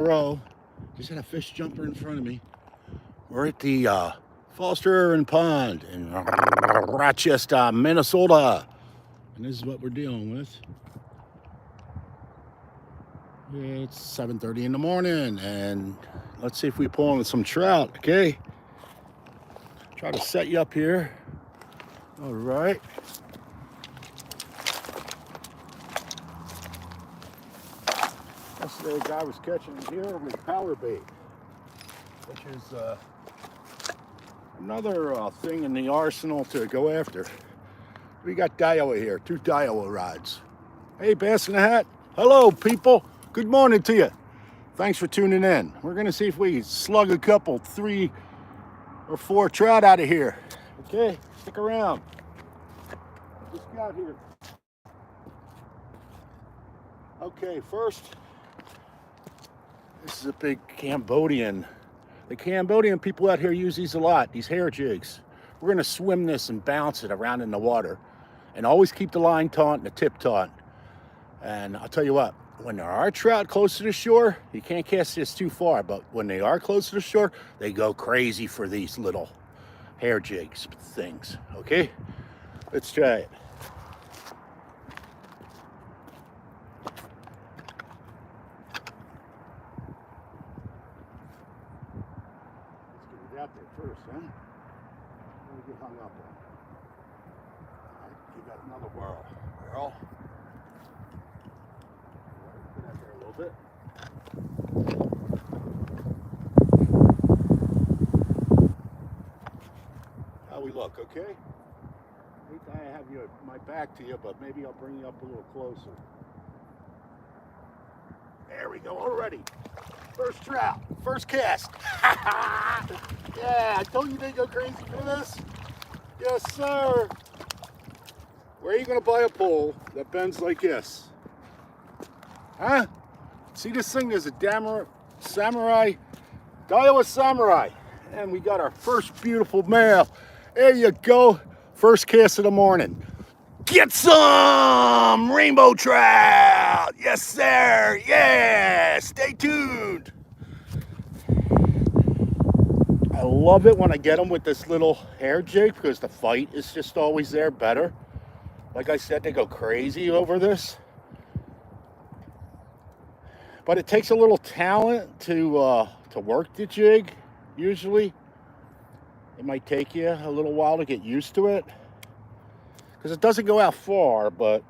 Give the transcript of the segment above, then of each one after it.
row. Just had a fish jumper in front of me. We're at the Foster and Pond in Rochester, Minnesota. And this is what we're dealing with. It's 7:30 in the morning, and let's see if we pull in some trout, okay? Try to set you up here. All right. Yesterday, a guy was catching here with power bait, which is another thing in the arsenal to go after. We got Daiwa here, 2 Daiwa rods. Hey, Bass in the Hat. Hello, people. Good morning to you. Thanks for tuning in. We're going to see if we slug a couple, 3 or 4 trout out of here. Okay, stick around. Just got here. Okay, first, this is a big Cambodian. The Cambodian people out here use these a lot, these hair jigs. We're going to swim this and bounce it around in the water. And always keep the line taut and the tip taut. And I'll tell you what, when there are trout close to the shore, you can't cast this too far. But when they are close to the shore, they go crazy for these little hair jigs things. Okay? Let's try it. Out there first, huh? Don't get hung up on. All right, give that another whirl. Put that there a little bit. How we look, okay? I think I have you my back to you, but maybe I'll bring you up a little closer. There we go, already. First trout, first cast. Yeah, I told you they go crazy for this. Yes, sir. Where are you gonna buy a pole that bends like this? Huh? See this thing? There's a samurai, Daiwa samurai. And we got our first beautiful male. There you go. First cast of the morning. Get some rainbow trout. Yes, sir. Yeah, stay tuned. I love it when I get them with this little hair jig because the fight is just always there better. Like I said, they go crazy over this. But it takes a little talent to work the jig, usually. It might take you a little while to get used to it. Because it doesn't go out far, but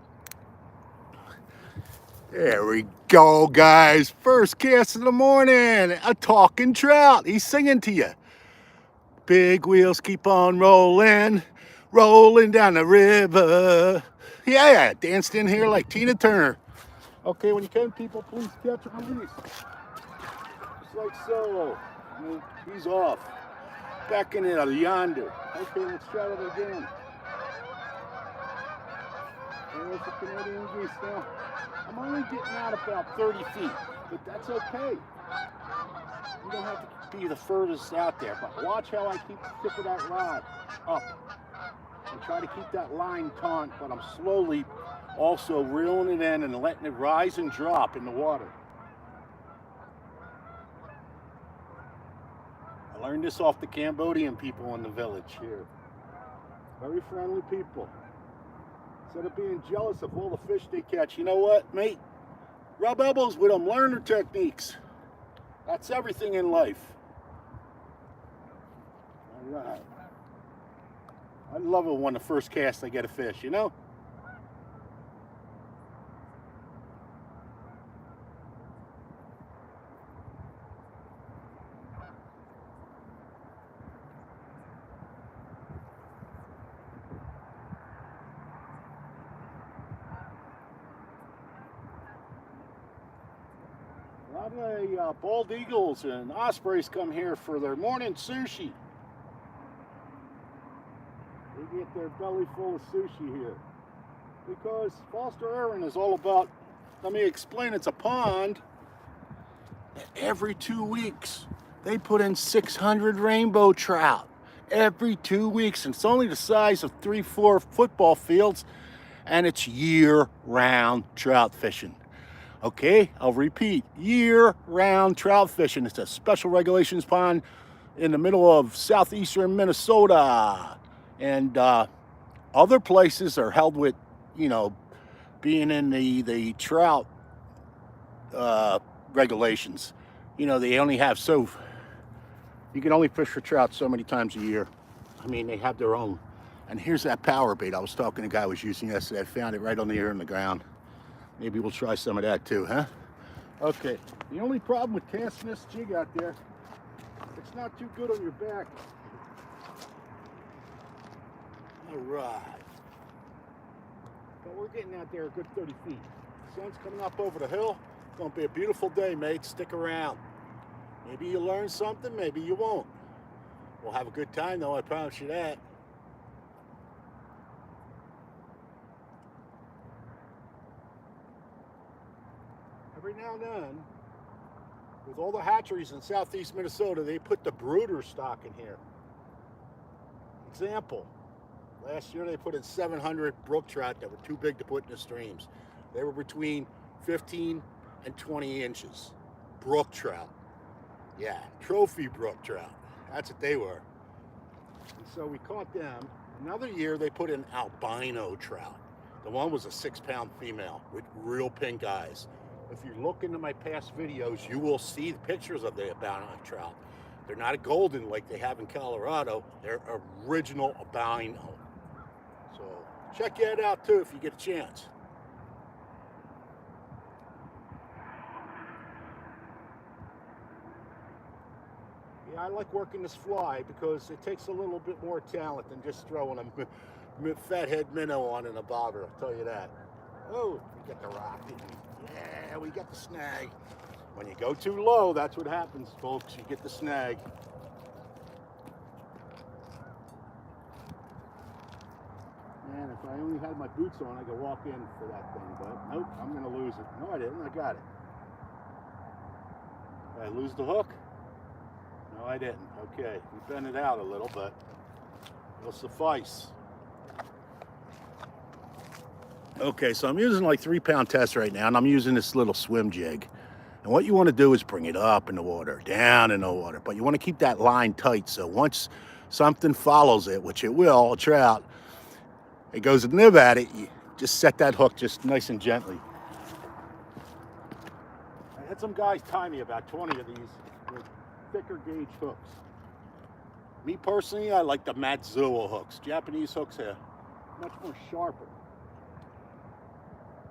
there we go, guys. First cast of the morning. A talking trout. He's singing to you. Big wheels keep on rolling, rolling down the river. Yeah, danced in here like Tina Turner. Okay, when you can, people, please catch and release. Just like so. He's off. Back in it yonder. Okay, let's try it again. There's the Canadian geese now. I'm only getting out about 30 feet, but that's okay. You don't have to be the furthest out there, but watch how I keep the tip of that rod up. And try to keep that line taut, but I'm slowly also reeling it in and letting it rise and drop in the water. I learned this off the Cambodian people in the village here. Very friendly people. Instead of being jealous of all the fish they catch, you know what, mate? Rub elbows with them, learn their techniques. That's everything in life. All right. I love it when the first cast I get a fish, you know? A lot of bald eagles and ospreys come here for their morning sushi. They get their belly full of sushi here. Because Foster Aaron is all about, let me explain, it's a pond. Every 2 weeks, they put in 600 rainbow trout. Every 2 weeks. And it's only the size of 3-4 football fields. And it's year-round trout fishing. Okay, I'll repeat, year-round trout fishing. It's a special regulations pond in the middle of southeastern Minnesota. And other places are held with, being in the trout regulations. They only have you can only fish for trout so many times a year. I mean, they have their own. And here's that power bait I was talking to a guy was using yesterday. I found it right on the ear on the ground. Maybe we'll try some of that too, huh? Okay, the only problem with casting this jig out there, it's not too good on your back. All right. But we're getting out there a good 30 feet. The sun's coming up over the hill. It's gonna be a beautiful day, mate. Stick around. Maybe you learn something, maybe you won't. We'll have a good time though, I promise you that. Every now and then, with all the hatcheries in southeast Minnesota, they put the brooder stock in here. Example, last year they put in 700 brook trout that were too big to put in the streams. They were between 15 and 20 inches. Brook trout. Yeah, trophy brook trout. That's what they were. And so we caught them. Another year they put in albino trout. The one was a 6-pound female with real pink eyes. If you look into my past videos, you will see the pictures of the albino trout. They're not a golden like they have in Colorado. They're original albino. So check that out too if you get a chance. Yeah, I like working this fly because it takes a little bit more talent than just throwing a fathead minnow on in a bobber, I'll tell you that. Oh, we got the rock, didn't we? Yeah, we got the snag. When you go too low, that's what happens, folks. You get the snag. Man, if I only had my boots on, I could walk in for that thing, but nope, I'm going to lose it. No, I didn't. I got it. Did I lose the hook? No, I didn't. Okay, we bent it out a little, but it'll suffice. Okay, so I'm using like 3-pound test right now, and I'm using this little swim jig. And what you want to do is bring it up in the water, down in the water, but you want to keep that line tight. So once something follows it, which it will, a trout, it goes to nib at it, you just set that hook just nice and gently. I had some guys tie me about 20 of these with thicker gauge hooks. Me personally, I like the Matsuo hooks. Japanese hooks are much more sharper.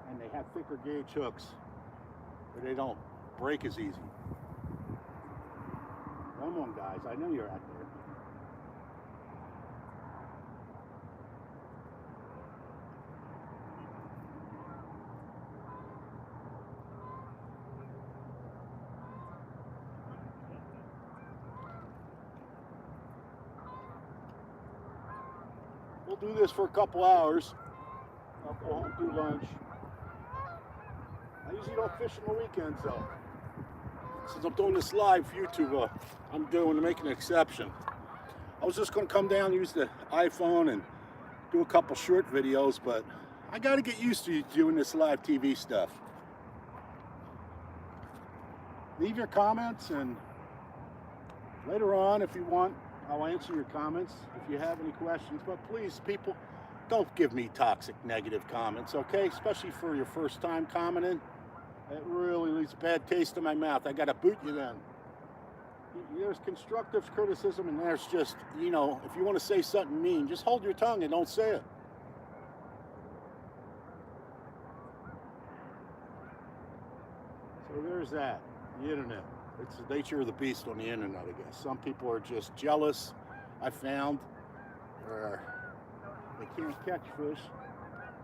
And they have thicker gauge hooks, but they don't break as easy. Come on, guys, I know you're out there. We'll do this for a couple hours. I'll go home, do lunch. I usually don't fish on the weekends though. Since I'm doing this live for YouTube, I'm making an exception. I was just going to come down, use the iPhone and do a couple short videos, but I got to get used to doing this live TV stuff. Leave your comments, and later on, if you want, I'll answer your comments if you have any questions. But please, people, don't give me toxic, negative comments, okay? Especially for your first time commenting. It really leaves a bad taste in my mouth. I gotta boot you then. There's constructive criticism, and there's just, if you want to say something mean, just hold your tongue and don't say it. So there's that, the internet. It's the nature of the beast on the internet, I guess. Some people are just jealous, I found, or they can't catch fish,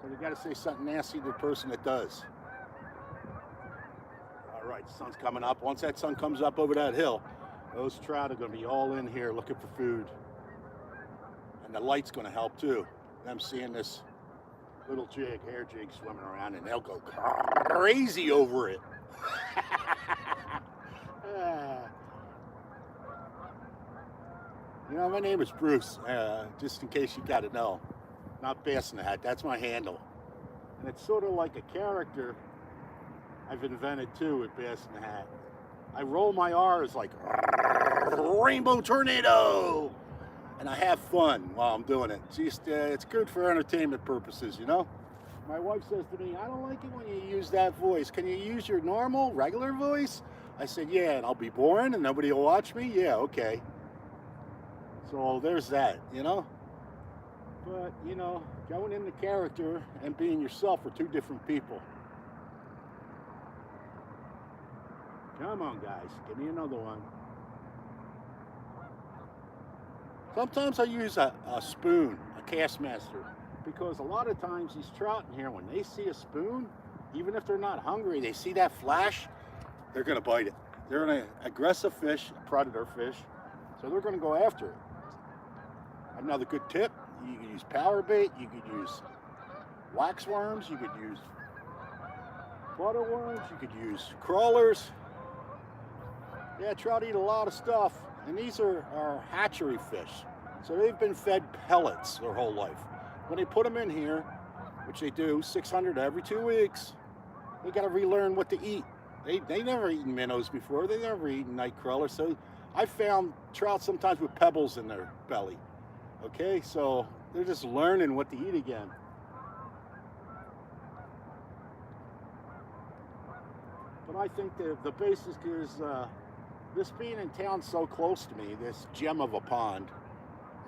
so they gotta say something nasty to the person that does. All right, the sun's coming up. Once that sun comes up over that hill, those trout are going to be all in here looking for food. And the light's going to help too. Them seeing this little hair jig swimming around, and they'll go crazy over it. My name is Bruce, just in case you got to know. Not Bass in the Hat, that's my handle. And it's sort of like a character I've invented too with Bass in the Hat. I roll my R's like rainbow tornado, and I have fun while I'm doing it. It's good for entertainment purposes, you know? My wife says to me, I don't like it when you use that voice. Can you use your normal, regular voice? I said, yeah, and I'll be boring and nobody will watch me? Yeah, okay. So there's that, you know? But, you know, going into character and being yourself are two different people. Come on, guys. Give me another one. Sometimes I use a spoon, a Castmaster, because a lot of times these trout in here, when they see a spoon, even if they're not hungry, they see that flash, they're going to bite it. They're an aggressive fish, a predator fish, so they're going to go after it. Another good tip, you could use power bait, you could use wax worms, you could use butter worms, you could use crawlers. Yeah, trout eat a lot of stuff, and these are hatchery fish. So they've been fed pellets their whole life. When they put them in here, which they do, 600 every 2 weeks, they got to relearn what to eat. They never eaten minnows before. They never eaten night crawlers. So I found trout sometimes with pebbles in their belly. Okay, so they're just learning what to eat again. But I think the basis is this being in town so close to me, this gem of a pond,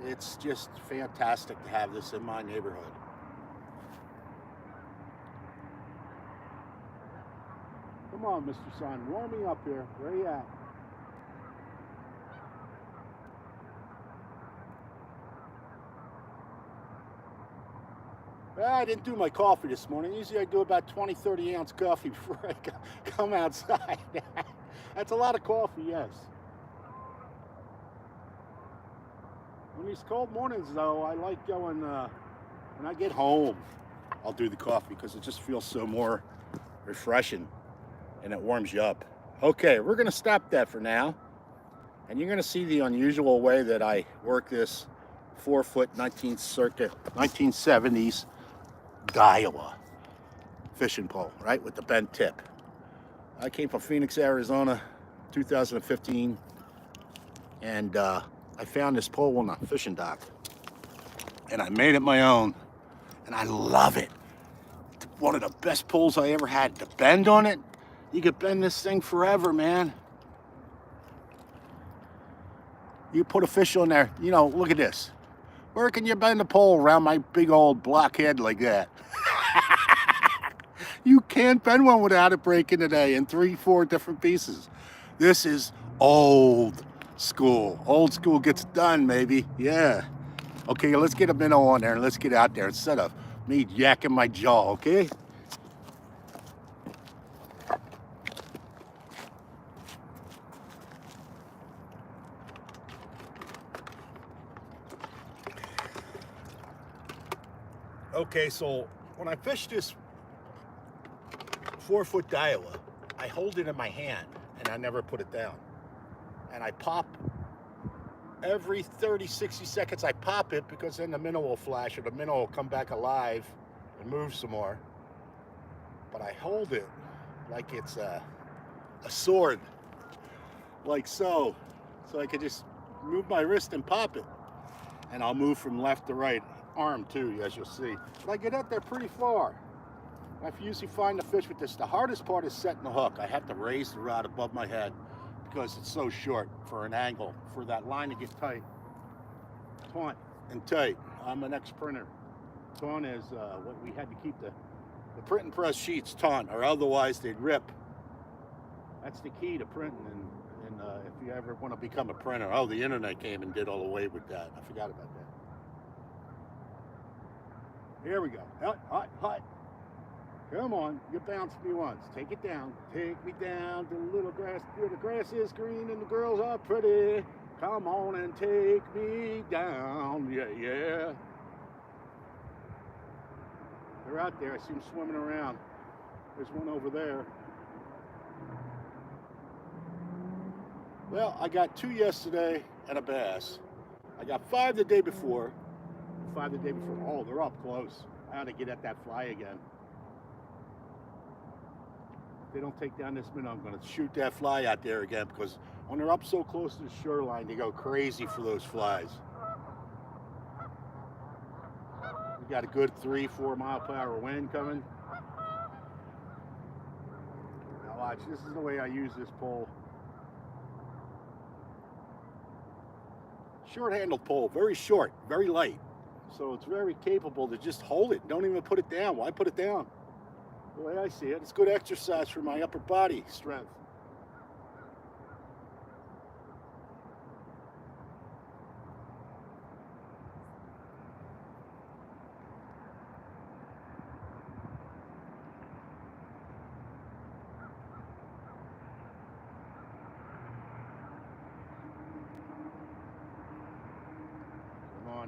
it's just fantastic to have this in my neighborhood. Come on, Mr. Sun, warm me up here. Where you at? Well, I didn't do my coffee this morning. Usually I do about 20, 30 ounce coffee before I come outside. That's a lot of coffee, yes. On these cold mornings, though, I like going, when I get home, I'll do the coffee because it just feels so more refreshing and it warms you up. Okay, we're going to stop that for now. And you're going to see the unusual way that I work this 4-foot 1970s Daiwa fishing pole, right, with the bent tip. I came from Phoenix, Arizona, 2015, and I found this pole on a fishing dock, and I made it my own, and I love it. It's one of the best poles I ever had. The bend on it, you could bend this thing forever, man. You put a fish on there, you know, look at this. Where can you bend a pole around my big old blockhead like that? You can't bend one without it breaking today in 3-4 different pieces. This is old school. Old school gets done, maybe. Yeah. Okay, let's get a minnow on there and let's get out there instead of me yakking my jaw, okay? Okay, so when I fish this 4-foot Daiwa, I hold it in my hand and I never put it down. And I pop every 30, 60 seconds. I pop it because then the minnow will flash or the minnow will come back alive and move some more. But I hold it like it's a sword, like so. So I could just move my wrist and pop it. And I'll move from left to right, arm too, as you'll see. But I get out there pretty far. I usually find the fish with this. The hardest part is setting the hook. I have to raise the rod above my head because it's so short for an angle, for that line to get tight. Taut and tight. I'm an ex-printer. Taut is what we had to keep the print and press sheets taut, or otherwise they'd rip. That's the key to printing, and if you ever want to become a printer. Oh, the internet came and did all away with that. I forgot about that. Here we go. Hut, hut, hut. Come on, you bounced me once. Take it down. Take me down to the little grass where the grass is green and the girls are pretty. Come on and take me down. Yeah, yeah. They're out there. I see them swimming around. There's one over there. Well, I got 2 yesterday and a bass. I got 5 the day before. 5 the day before. Oh, they're up close. I ought to get at that fly again. If they don't take down this minnow, I'm going to shoot that fly out there again, because when they're up so close to the shoreline, they go crazy for those flies. We got a good 3-4 mile per hour wind coming. Now watch, this is the way I use this pole. Short-handled pole, very short, very light. So it's very capable to just hold it. Don't even put it down. Why put it down? The way I see it, it's good exercise for my upper body strength.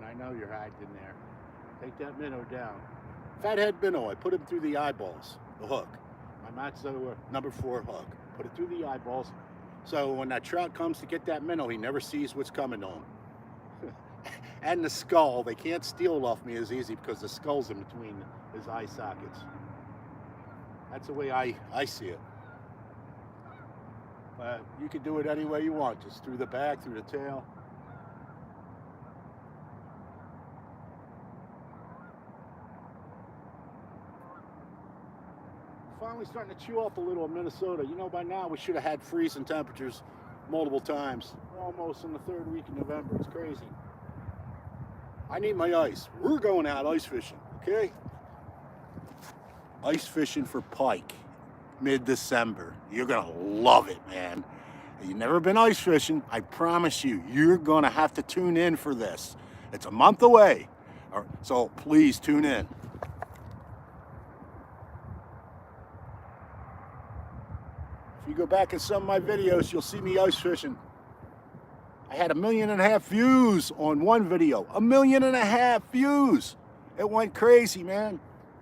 I know you're hiding in there. Take that minnow down. Fathead minnow, I put him through the eyeballs, the hook. My Matzo number 4 hook. Put it through the eyeballs. So when that trout comes to get that minnow, he never sees what's coming to him. And the skull, they can't steal it off me as easy because the skull's in between his eye sockets. That's the way I see it. But you can do it any way you want, just through the back, through the tail. Finally starting to chew up a little in Minnesota. You know, by now we should have had freezing temperatures multiple times. We're almost in the 3rd week of November. It's crazy. I need my ice. We're going out ice fishing, okay? Ice fishing for pike, mid-December. You're gonna love it, man. If you've never been ice fishing, I promise you, you're gonna have to tune in for this. It's a month away, so please tune in. If you go back in some of my videos, you'll see me ice fishing. I had 1.5 million views on one video. 1.5 million views. It went crazy, man.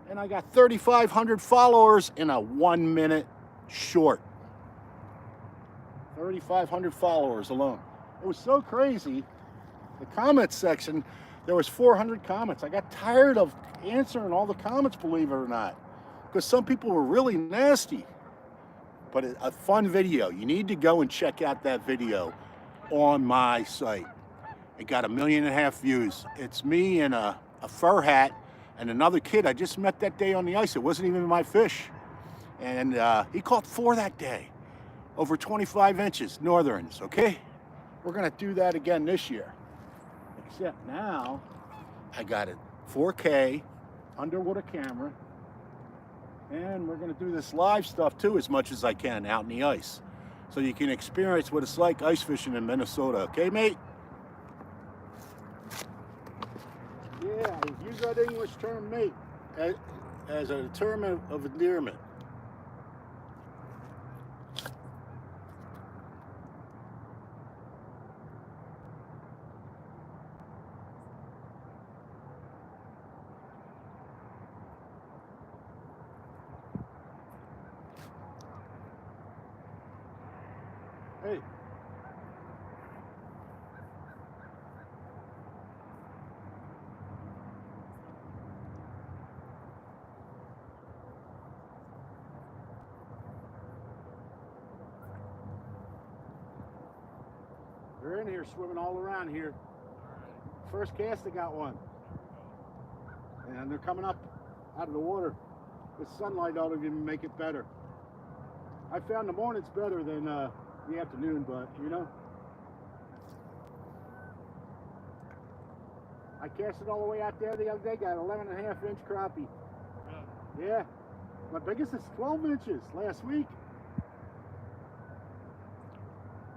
And I got 3,500 followers in a 1 minute short. 3,500 followers alone. It was so crazy. The comments section, there was 400 comments. I got tired of answering all the comments, believe it or not, because some people were really nasty. But a fun video. You need to go and check out that video on my site. It got 1.5 million views. It's me in a fur hat and another kid I just met that day on the ice. It wasn't even my fish. And he caught 4 that day. Over 25 inches, northerns, okay? We're gonna do that again this year. Except now, I got a 4K underwater camera, and we're gonna do this live stuff too as much as I can out in the ice. So you can experience what it's like ice fishing in Minnesota, okay, mate? Yeah, use that English term, mate, as a term of endearment. Hey. They're in here swimming all around here. First cast, I got one. And they're coming up out of the water. The sunlight ought to even make it better. I found the morning's better than the afternoon, but you know. I cast it all the way out there the other day, got 11.5-inch crappie. Yeah. My biggest is 12 inches last week.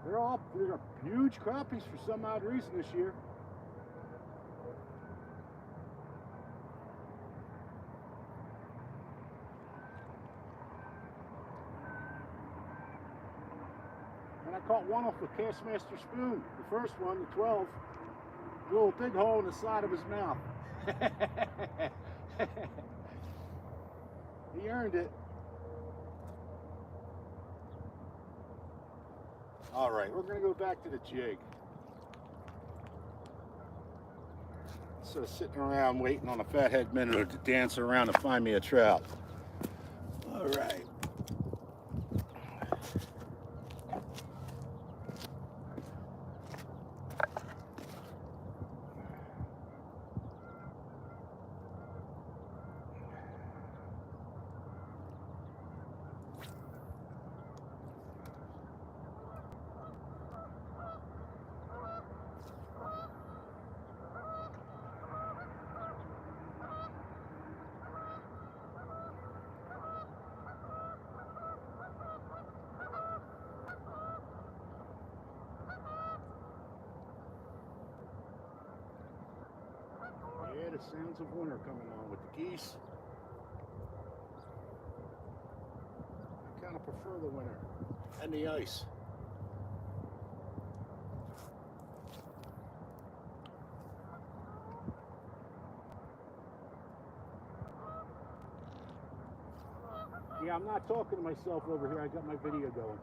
They're huge crappies for some odd reason this year. And I caught one off the Castmaster spoon. The first one, the 12, a little big hole in the side of his mouth. He earned it. All right, we're gonna go back to the jig. So sitting around waiting on a fathead minnow to dance around and find me a trout. All right. sounds of winter coming on with the geese. I kind of prefer the winter and the ice. Yeah, I'm not talking to myself over here. I got my video going.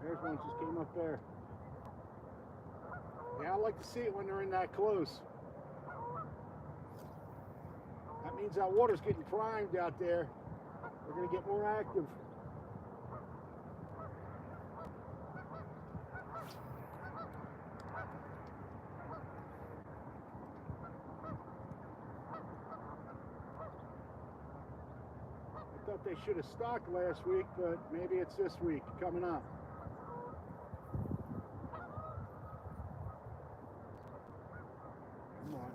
There's one just came up there. Yeah, I like to see it when they're in that close. That means that water's getting primed out there. We're going to get more active. I thought they should have stocked last week, but maybe it's this week coming up. Come on.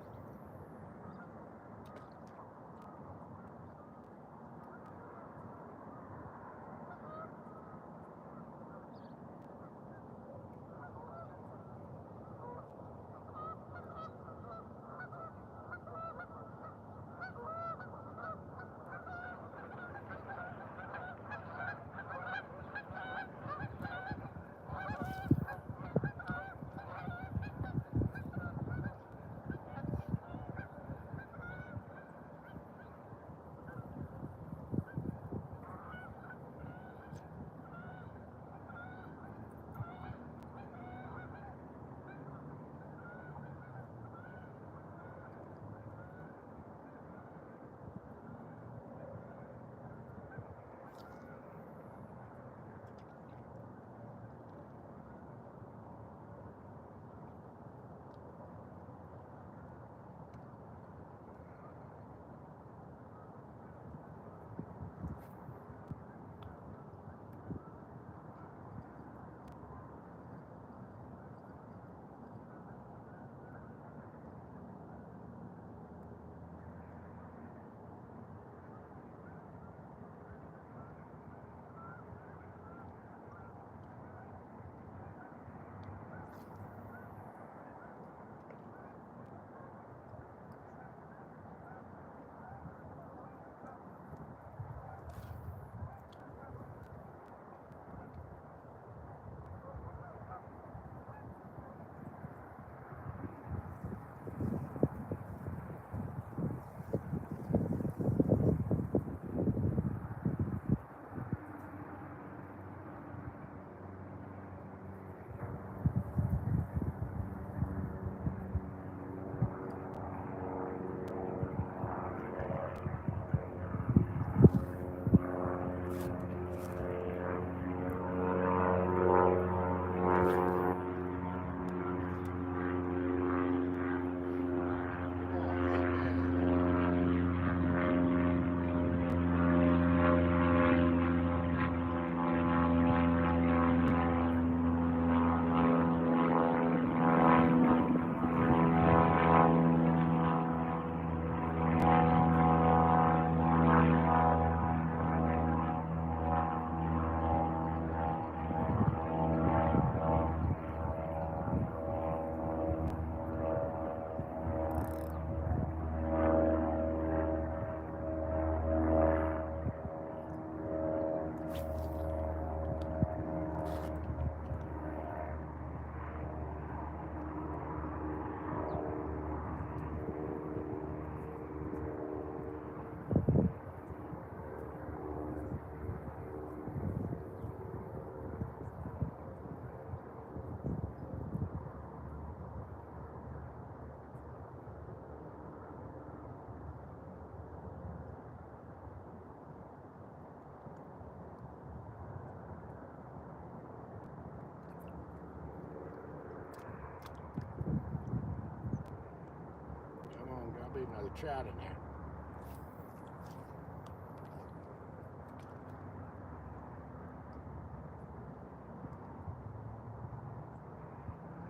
Another trout in there.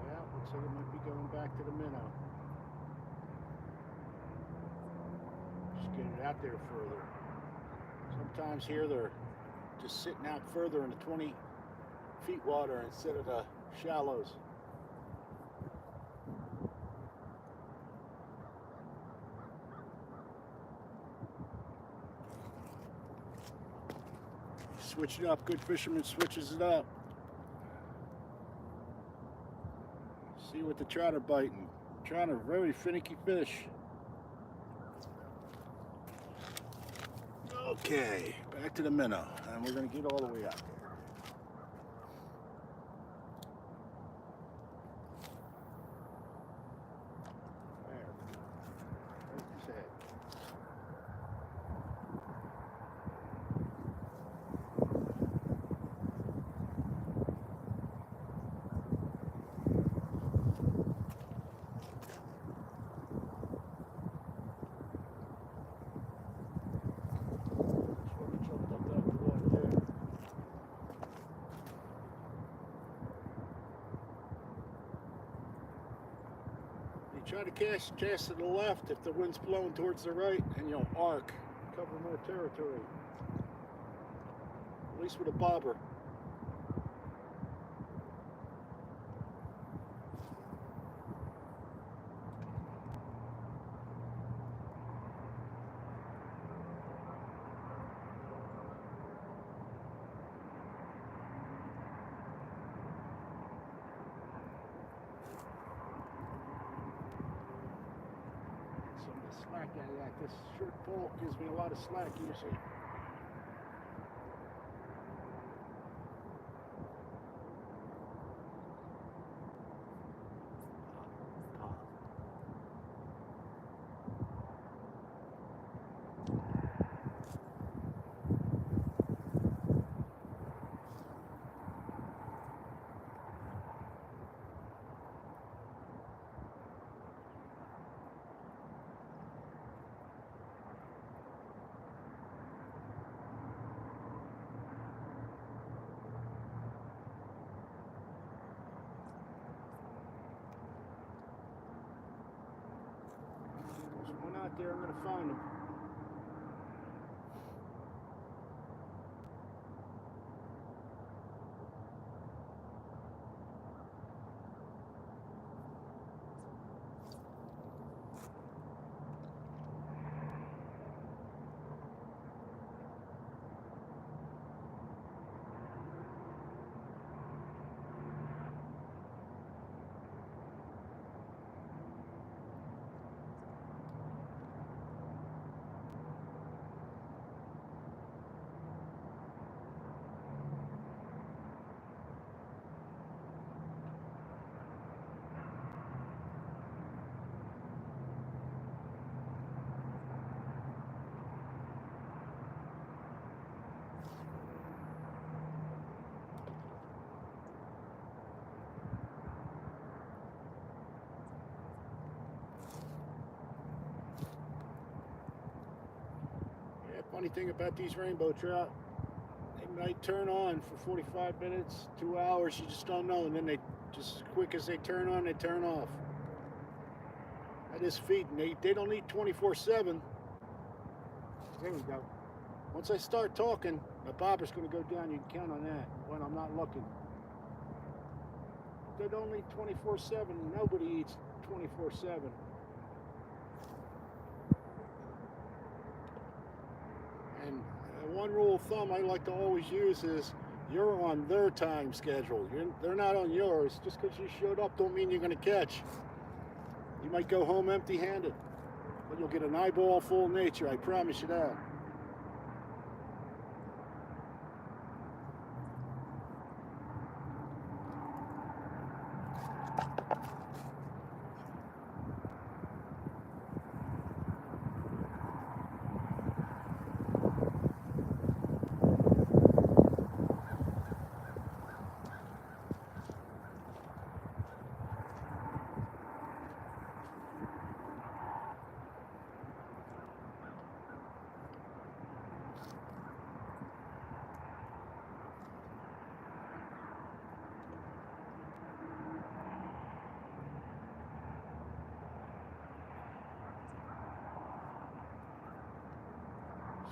Yeah, looks like it might be going back to the minnow. get it out there further. Sometimes here they're just sitting out further in the 20 feet water instead of the shallows. Switch it up. Good fisherman switches it up. See what the trout are biting. Trout are very finicky fish. Okay, back to the minnow, and we're going to get all the way out there. Try to cast to the left if the wind's blowing towards the right, and you'll arc, cover more territory. At least with a bobber. Slack out of that. This short pole gives me a lot of slack usually. Out there, I'm going to find them. Funny thing about these rainbow trout, they might turn on for 45 minutes, 2 hours, you just don't know, and then they just as quick as they turn on, they turn off. I just feed them. They don't eat 24/7. There we go. Once I start talking, my bobber's going to go down. You can count on that when I'm not looking. They don't eat 24/7. Nobody eats 24/7. And one rule of thumb I like to always use is you're on their time schedule. They're not on yours. Just because you showed up don't mean you're going to catch. You might go home empty-handed, but you'll get an eyeball full of nature. I promise you that.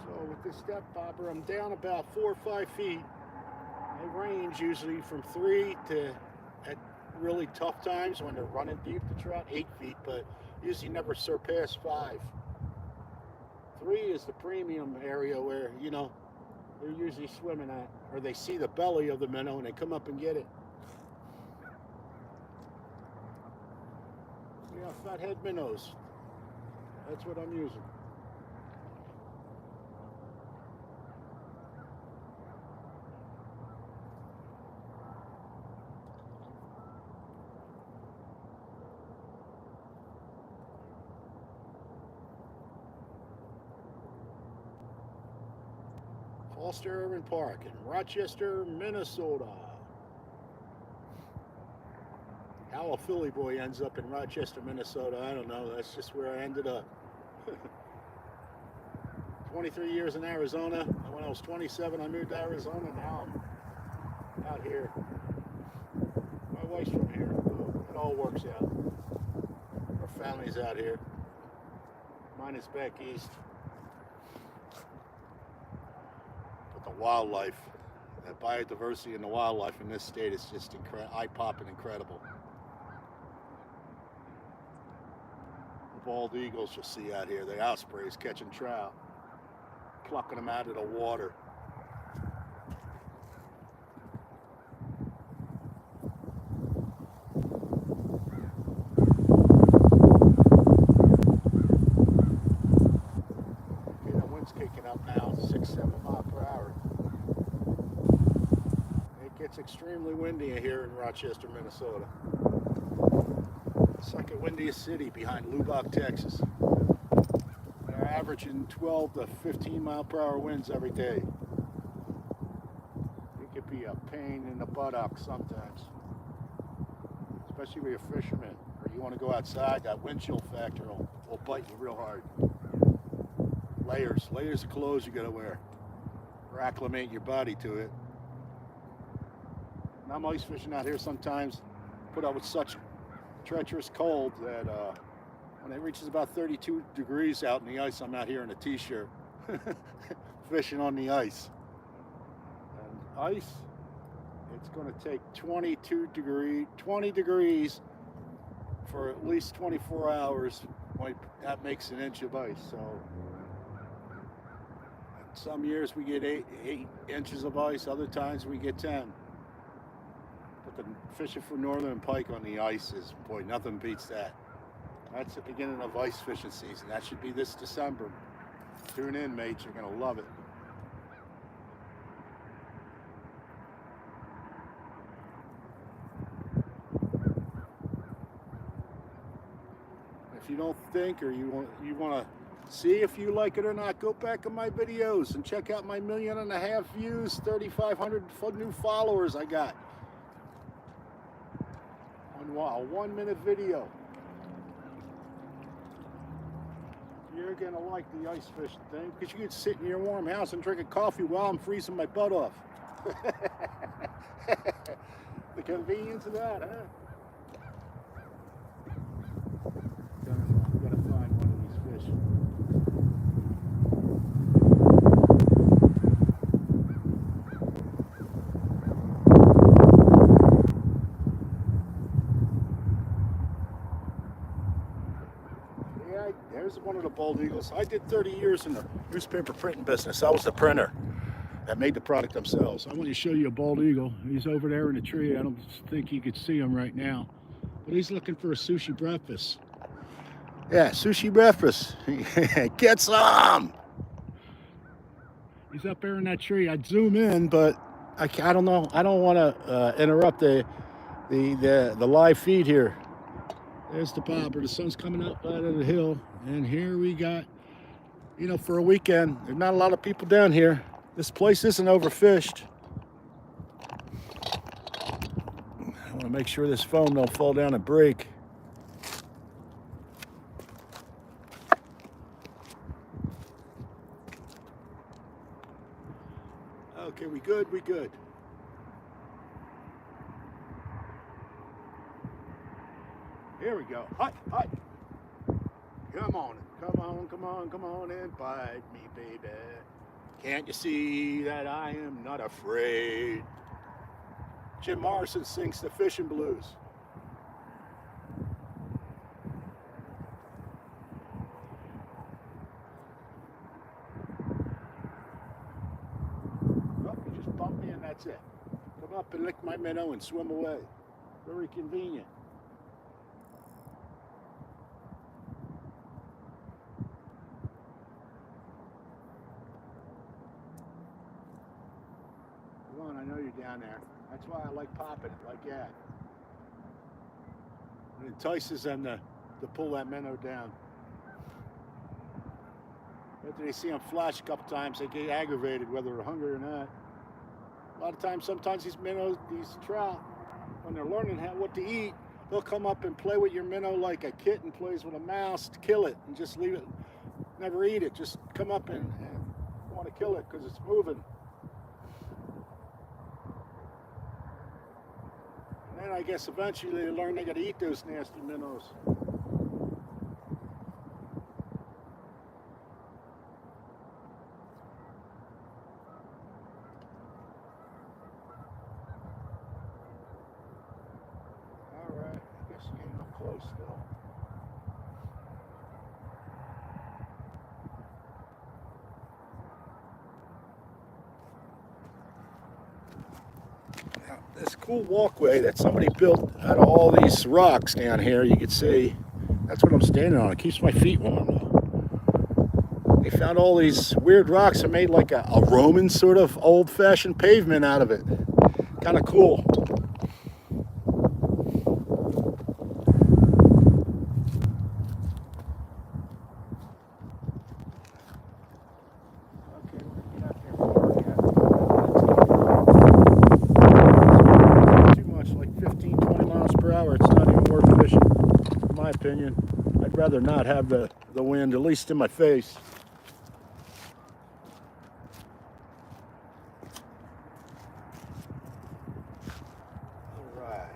So with this step bobber, I'm down about 4 or 5 feet. I range usually from 3 to, at really tough times when they're running deep, the trout, 8 feet, but usually never surpass 5. 3 is the premium area where, you know, they're usually swimming at, or they see the belly of the minnow and they come up and get it. Yeah, fathead minnows. That's what I'm using. Foster Urban Park in Rochester, Minnesota. How a Philly boy ends up in Rochester, Minnesota, I don't know. That's just where I ended up. 23 years in Arizona. When I was 27, I moved to Arizona. Now I'm out here. My wife's from here. It all works out. Our family's out here. Mine is back east. But the wildlife, the biodiversity and the wildlife in this state is just eye-popping incredible. The bald eagles you'll see out here, the ospreys catching trout, plucking them out of the water. Okay, the wind's kicking up now, 6-7 miles per hour. It gets extremely windy here in Rochester, Minnesota. Second windiest city behind Lubbock, Texas. They're averaging 12 to 15 mile per hour winds every day. It could be a pain in the buttock sometimes, especially when you're a fisherman or you want to go outside. That wind chill factor will bite you real hard. Layers of clothes you gotta wear or acclimate your body to it. And I'm ice fishing out here sometimes, put up with such treacherous cold that when it reaches about 32 degrees out in the ice, I'm out here in a t-shirt fishing on the ice. And ice, it's going to take 20 degrees for at least 24 hours. That makes an inch of ice. So some years we get 8 inches of ice, other times we get 10. But the fishing for northern pike on the ice is, boy, nothing beats that. That's the beginning of ice fishing season. That should be this December. Tune in, mates. You're going to love it. If you don't think, or you want to see if you like it or not, go back on my videos and check out my 1.5 million views, 3,500 new followers I got. A 1-minute video. You're gonna like the ice fishing thing because you can sit in your warm house and drink a coffee while I'm freezing my butt off. The convenience of that, huh? Gotta find one of these fish. There's one of the bald eagles. I did 30 years in the newspaper printing business. I was the printer that made the product themselves. I want to show you a bald eagle. He's over there in the tree. I don't think you could see him right now, but he's looking for a sushi breakfast. Yeah, sushi breakfast. Get some. He's up there in that tree. I'd zoom in, but I don't know. I don't want to interrupt the live feed here. There's the bobber. The sun's coming up out of the hill. And here we got, you know, for a weekend, there's not a lot of people down here. This place isn't overfished. I want to make sure this foam don't fall down and break. Okay, we good? We good. Here we go. Hi, hi. Come on, come on, come on, come on and bite me, baby. Can't you see that I am not afraid? Jim Morrison sings the fishing blues. Oh, you just bump me and that's it. Come up and lick my minnow and swim away. Very convenient. Come on, I know you're down there. That's why I like popping it like that. It entices them to pull that minnow down. After they see them flash a couple times, they get aggravated whether they're hungry or not. A lot of times, sometimes these minnows, these trout, when they're learning what to eat, they'll come up and play with your minnow like a kitten plays with a mouse to kill it and just leave it, never eat it. Just come up and want to kill it because it's moving. And then I guess eventually they learn they got to eat those nasty minnows. Close still. Now, this cool walkway that somebody built out of all these rocks down here, you could see, that's what I'm standing on. It keeps my feet warm though. They found all these weird rocks and made like a Roman sort of old-fashioned pavement out of it. Kind of cool. Opinion. I'd rather not have the wind, at least in my face. All right.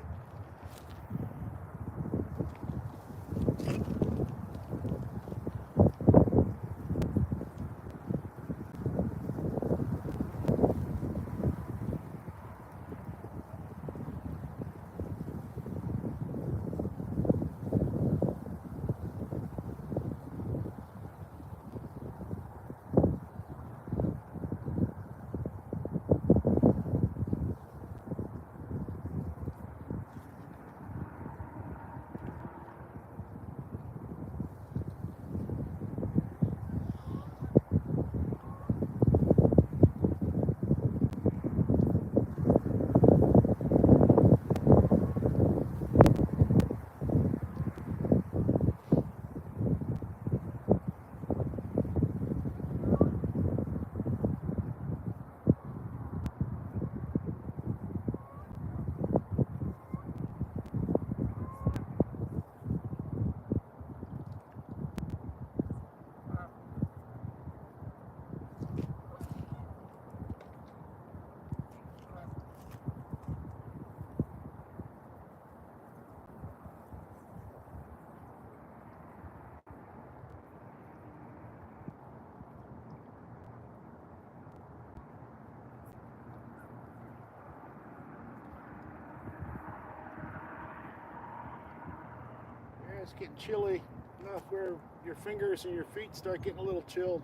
It's getting chilly enough where your fingers and your feet start getting a little chilled.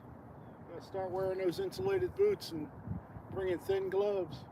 You gotta start wearing those insulated boots and bringing thin gloves.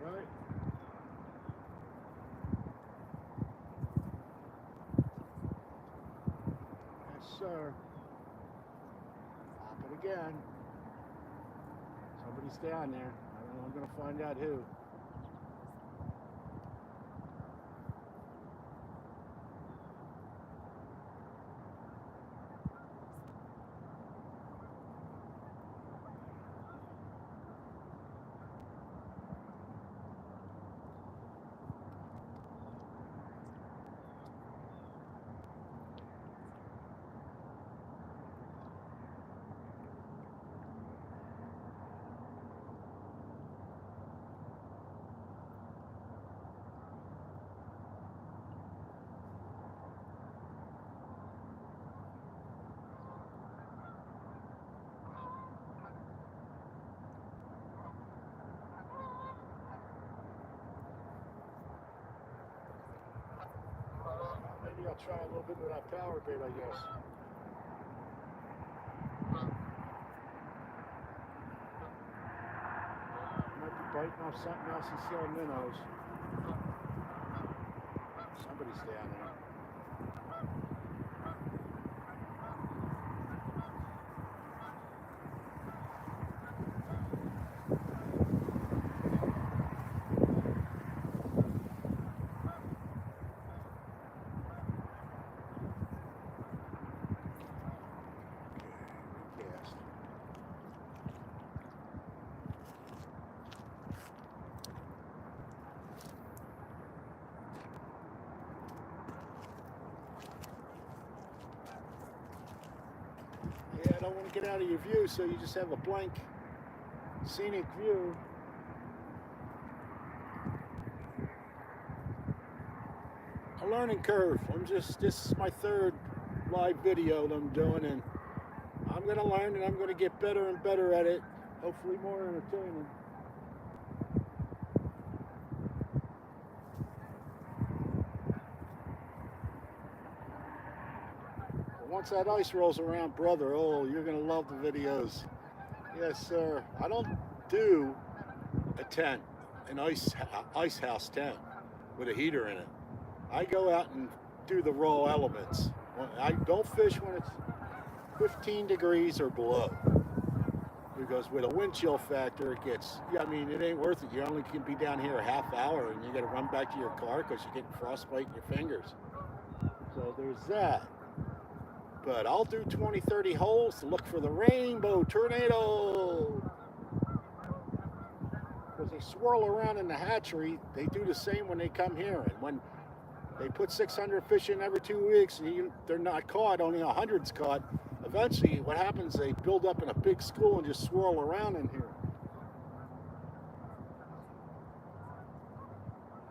Right. Yes, sir. Pop it again. Somebody's down there. I don't know I'm going to find out who. Maybe I'll try a little bit of that power bait, I guess. Might be biting off something else instead of minnows. Somebody's down there. Yeah, I don't want to get out of your view, so you just have a blank scenic view. A learning curve. This is my third live video that I'm doing, and I'm going to learn and I'm going to get better and better at it. Hopefully more entertaining. Once that ice rolls around, brother, oh, you're going to love the videos. Yes, sir. I don't do a tent, an ice house tent with a heater in it. I go out and do the raw elements. I don't fish when it's 15 degrees or below, because with a wind chill factor, it gets, I mean, it ain't worth it. You only can be down here a half hour and you got to run back to your car because you're getting frostbite in your fingers. So there's that. But I'll do 20, 30 holes to look for the rainbow tornado. Because they swirl around in the hatchery, they do the same when they come here. And when they put 600 fish in every 2 weeks and they're not caught, only 100's caught, eventually what happens, they build up in a big school and just swirl around in here.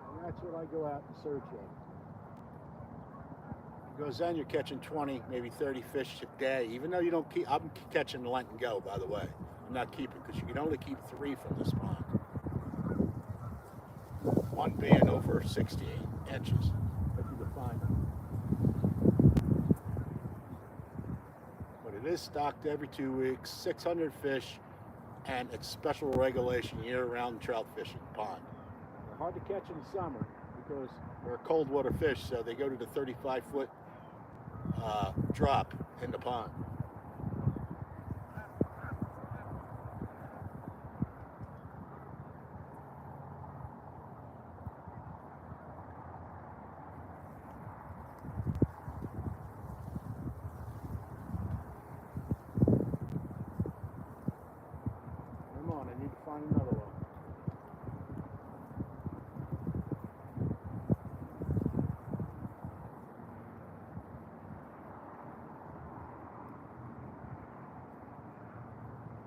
And that's what I go out and search at. Because then you're catching 20, maybe 30 fish a day, even though you don't keep. I'm catching let and go, by the way. I'm not keeping, because you can only keep 3 from this pond. One being over 68 inches, if you can find them. But it is stocked every 2 weeks, 600 fish, and it's special regulation year-round trout fishing pond. They're hard to catch in the summer because they're cold water fish, so they go to the 35-foot drop in the pond. Come on, I need to find another one.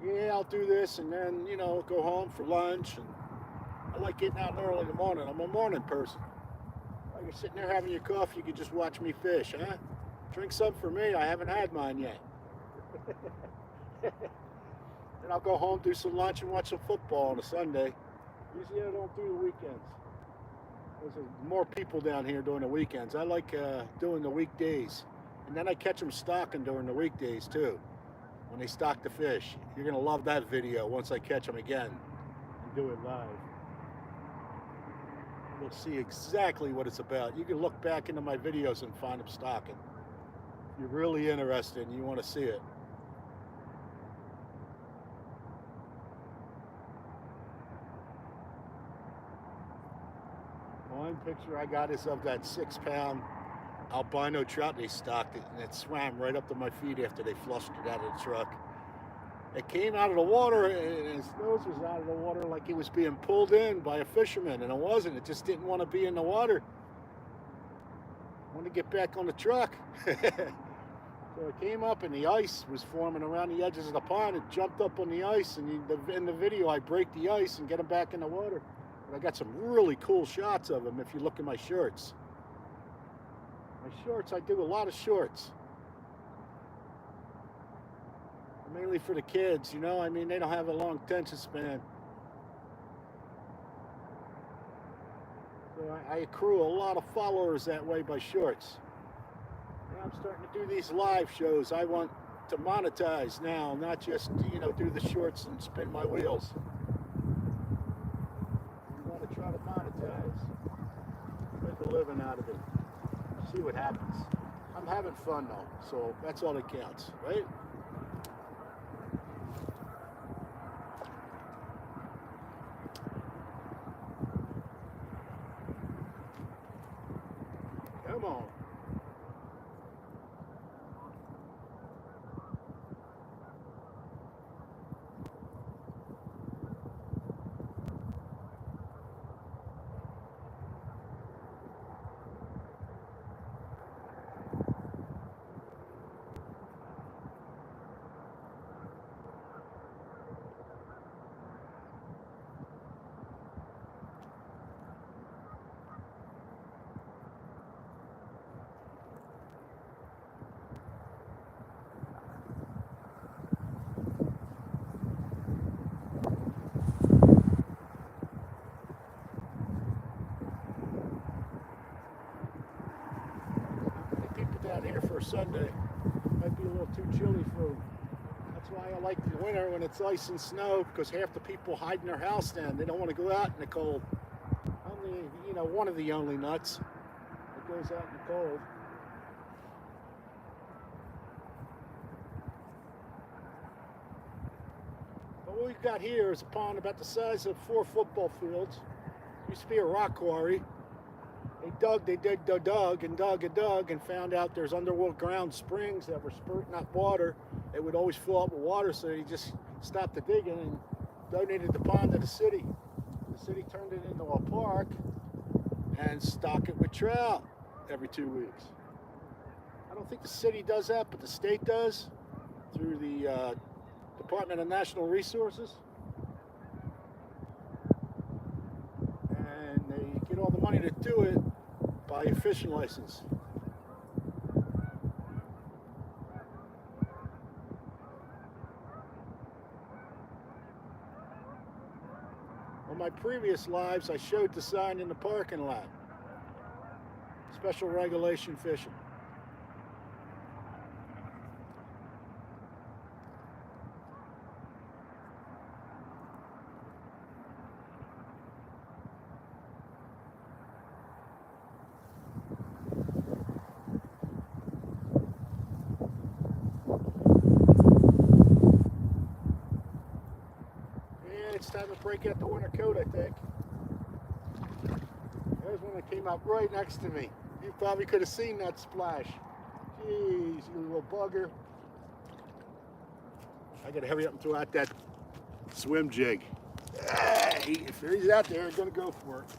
Yeah, I'll do this and then, you know, go home for lunch. And I like getting out early in the morning. I'm a morning person. While you're sitting there having your coffee, you can just watch me fish, huh? Drink some for me. I haven't had mine yet. Then I'll go home, do some lunch, and watch some football on a Sunday. Usually I don't do the weekends. There's more people down here during the weekends. I like doing the weekdays. And then I catch them stocking during the weekdays, too. When they stock the fish. You're going to love that video once I catch them again and do it live. You'll see exactly what it's about. You can look back into my videos and find them stocking. If you're really interested and you want to see it. One picture I got is of that 6-pound albino trout. They stocked it, and it swam right up to my feet after they flushed it out of the truck. It came out of the water, and his nose was out of the water like he was being pulled in by a fisherman, and it wasn't. It just didn't want to be in the water. It wanted to get back on the truck. So it came up, and the ice was forming around the edges of the pond. It jumped up on the ice, and in the video, I break the ice and get him back in the water. And I got some really cool shots of him if you look at my shorts. My shorts, I do a lot of shorts. Mainly for the kids, you know, I mean, they don't have a long attention span. So I accrue a lot of followers that way by shorts. And I'm starting to do these live shows. I want to monetize now, not just, you know, do the shorts and spin my wheels. I want to try to monetize, make a living out of it, see what happens. I'm having fun though, so that's all that counts, right? Come on. Down here for Sunday might be a little too chilly for them. That's why I like the winter when it's ice and snow, because half the people hide in their house then. They don't want to go out in the cold. Only, you know, one of the only nuts that goes out in the cold. But what we've got here is a pond about the size of 4 football fields. Used to be a rock quarry. They dug and found out there's underground springs that were spurting up water. They would always fill up with water, so they just stopped the digging and donated the pond to the city. The city turned it into a park and stock it with trout every 2 weeks. I don't think the city does that, but the state does through the Department of Natural Resources. And they get all the money to do it by a fishing license. On my previous lives, I showed the sign in the parking lot. Special regulation fishing. It's time to break out the winter coat, I think. There's one that came up right next to me. You probably could have seen that splash. Jeez, you little bugger. I gotta hurry up and throw out that swim jig. Hey, if he's out there, he's gonna go for it.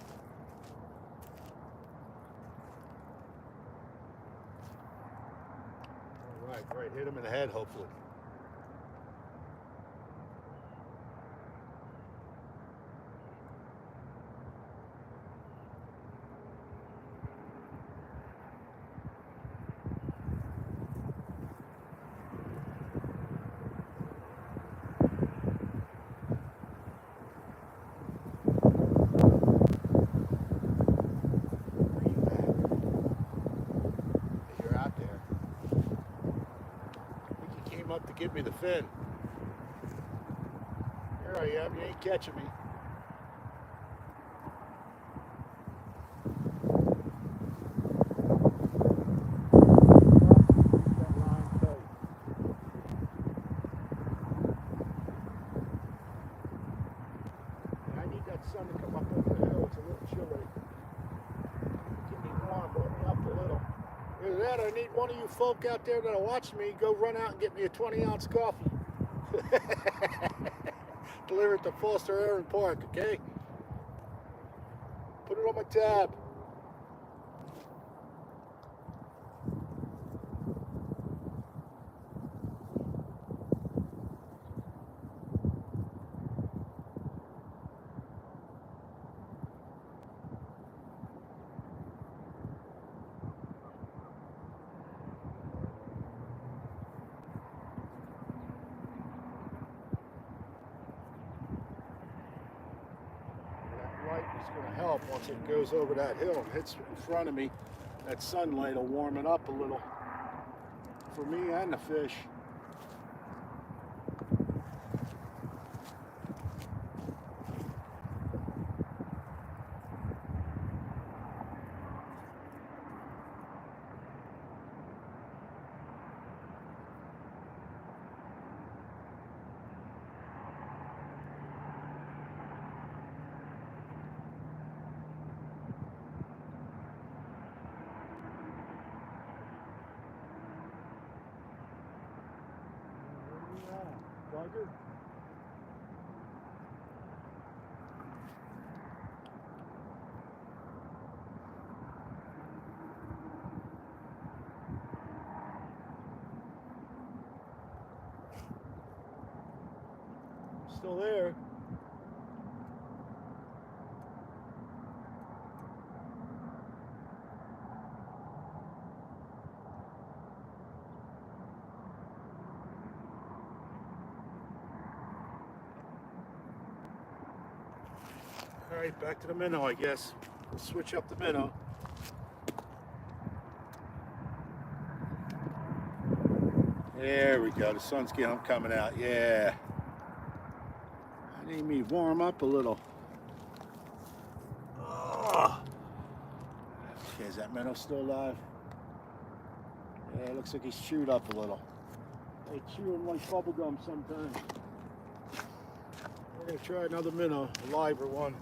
All right, hit him in the head, hopefully. Up to give me the fin. Here I am, you ain't catching me. I need that sun to come up over the hill, it's a little chilly. I need one of you folk out there that are watching me go run out and get me a 20-ounce coffee. Deliver it to Foster Aaron Park, okay? Put it on my tab. Light is going to help once it goes over that hill and hits in front of me. That sunlight will warm it up a little for me and the fish. Bugger. Still there. All right, back to the minnow, I guess. We'll switch up the minnow. There we go. The sun's coming out. Yeah. I need me to warm up a little. Oh. Okay, is that minnow still alive? Yeah, it looks like he's chewed up a little. They chew him like bubble gum sometimes. We're going to try another minnow, a liver one.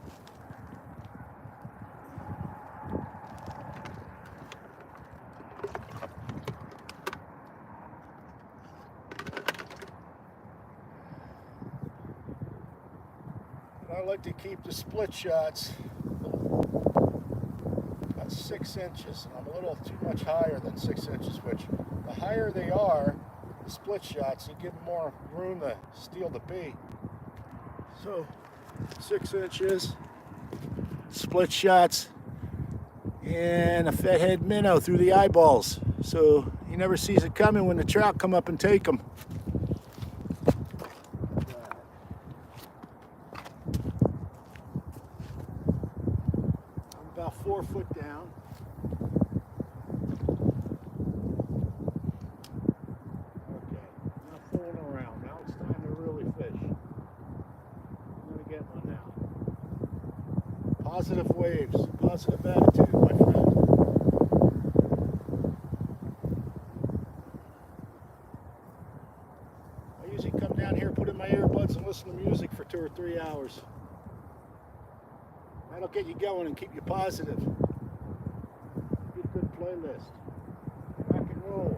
I like to keep the split shots about 6 inches. I'm a little too much higher than 6 inches, which the higher they are, the split shots, you give them more room to steal the bait. So 6 inches, split shots, and a fathead minnow through the eyeballs. So he never sees it coming when the trout come up and take him. I'm about 4 foot down. Okay, not fooling around. Now it's time to really fish. I'm gonna get one now. Positive waves, positive attitude, my friend. I usually come down here, put in my earbuds, and listen to music for 2 or 3 hours. That'll get you going and keep you positive. Get a good playlist. Rock and roll.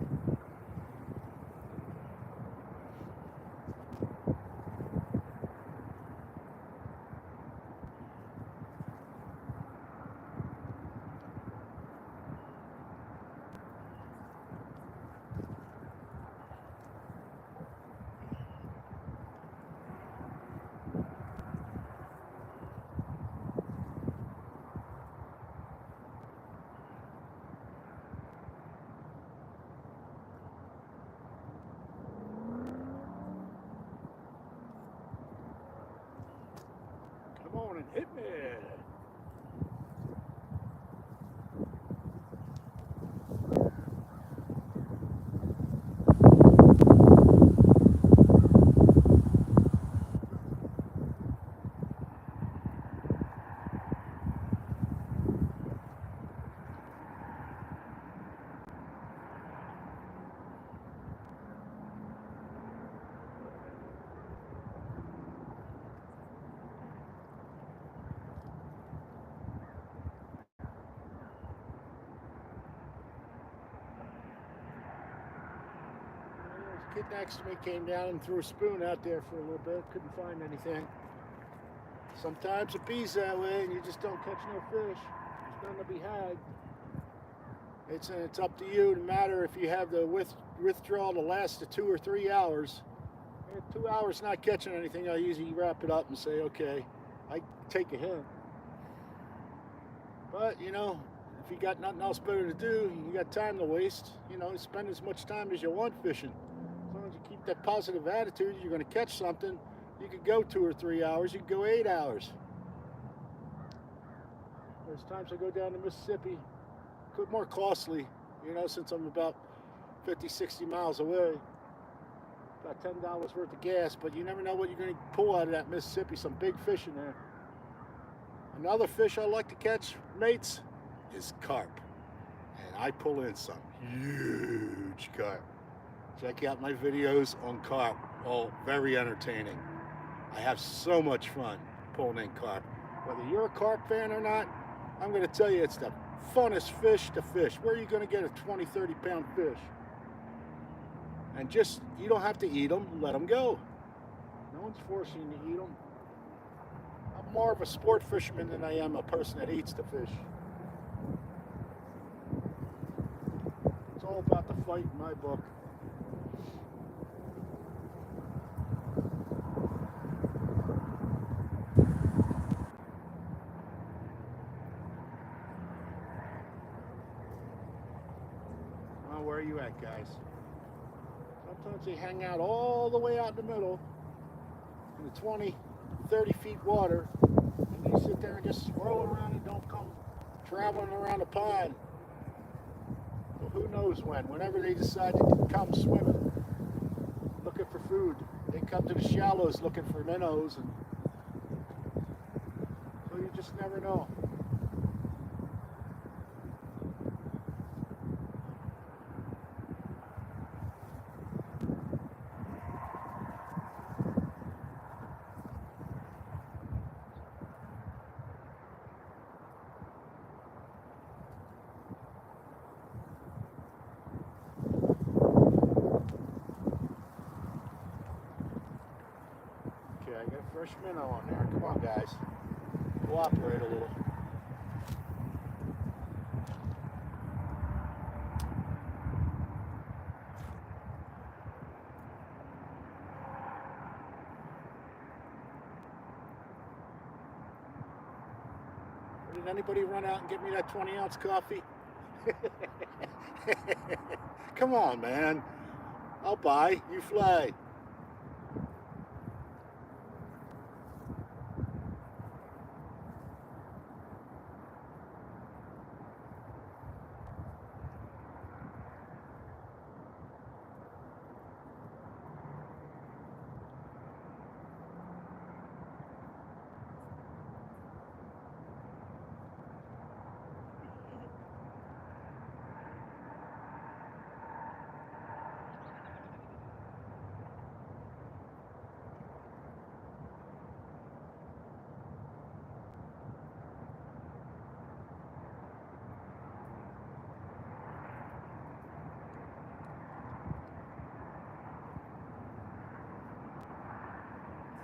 Come on and hit me. Kid next to me came down and threw a spoon out there for a little bit. Couldn't find anything. Sometimes it bees that way and you just don't catch no fish. There's none to be had. It's up to you, no matter if you have the withdrawal to last to 2 or 3 hours. And 2 hours not catching anything, I usually wrap it up and say, okay, I take a hint. But, you know, if you got nothing else better to do, you got time to waste, you know, spend as much time as you want fishing. As long as you keep that positive attitude, you're going to catch something. You could go 2 or 3 hours, you could go 8 hours. There's times I go down to Mississippi, more costly, you know, since I'm about 50, 60 miles away. About $10 worth of gas, but you never know what you're going to pull out of that Mississippi. Some big fish in there. Another fish I like to catch, mates, is carp. And I pull in some huge carp. Check out my videos on carp. Oh, very entertaining. I have so much fun pulling in carp. Whether you're a carp fan or not, I'm going to tell you it's the funnest fish to fish. Where are you going to get a 20, 30 pound fish? And just, you don't have to eat them, let them go. No one's forcing you to eat them. I'm more of a sport fisherman than I am a person that eats the fish. It's all about the fight in my book. Well, where are you at, guys? Sometimes they hang out all the way out in the middle in the 20, 30 feet water, and you sit there and just swirl around and don't come traveling around the pond. Well, who knows whenever they decide to come swimming, looking for food. They come to the shallows looking for minnows, and so you just never know. I got a fresh minnow on there. Come on, guys. Cooperate a little. Did anybody run out and get me that 20-ounce coffee? Come on, man. I'll buy. You fly.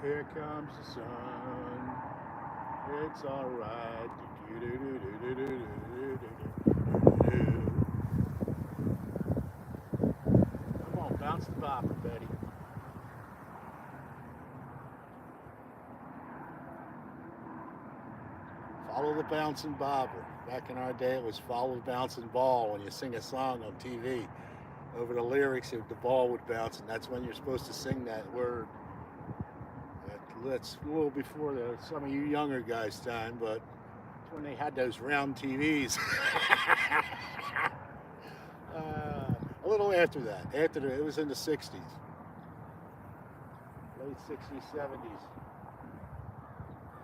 Here comes the sun. It's alright. Come on, bounce the bobber, Betty. Follow the bouncing bobber. Back in our day, it was follow the bouncing ball. When you sing a song on TV, over the lyrics, the ball would bounce, and that's when you're supposed to sing that word. That's a little before some of you younger guys' time, but it's when they had those round TVs. A little after that. It was in the 60s. Late 60s, 70s.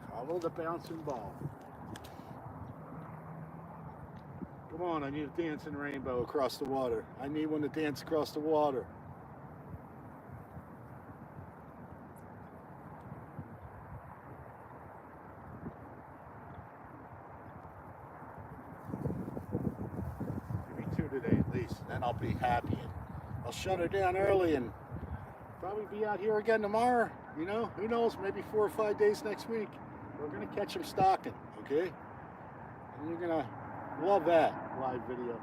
Follow the bouncing ball. Come on, I need a dancing rainbow across the water. I need one to dance across the water. Today at least, then I'll be happy. I'll shut her down early and probably be out here again tomorrow. You know, who knows? Maybe 4 or 5 days next week. We're gonna catch them stocking, okay? And you're gonna love that live video.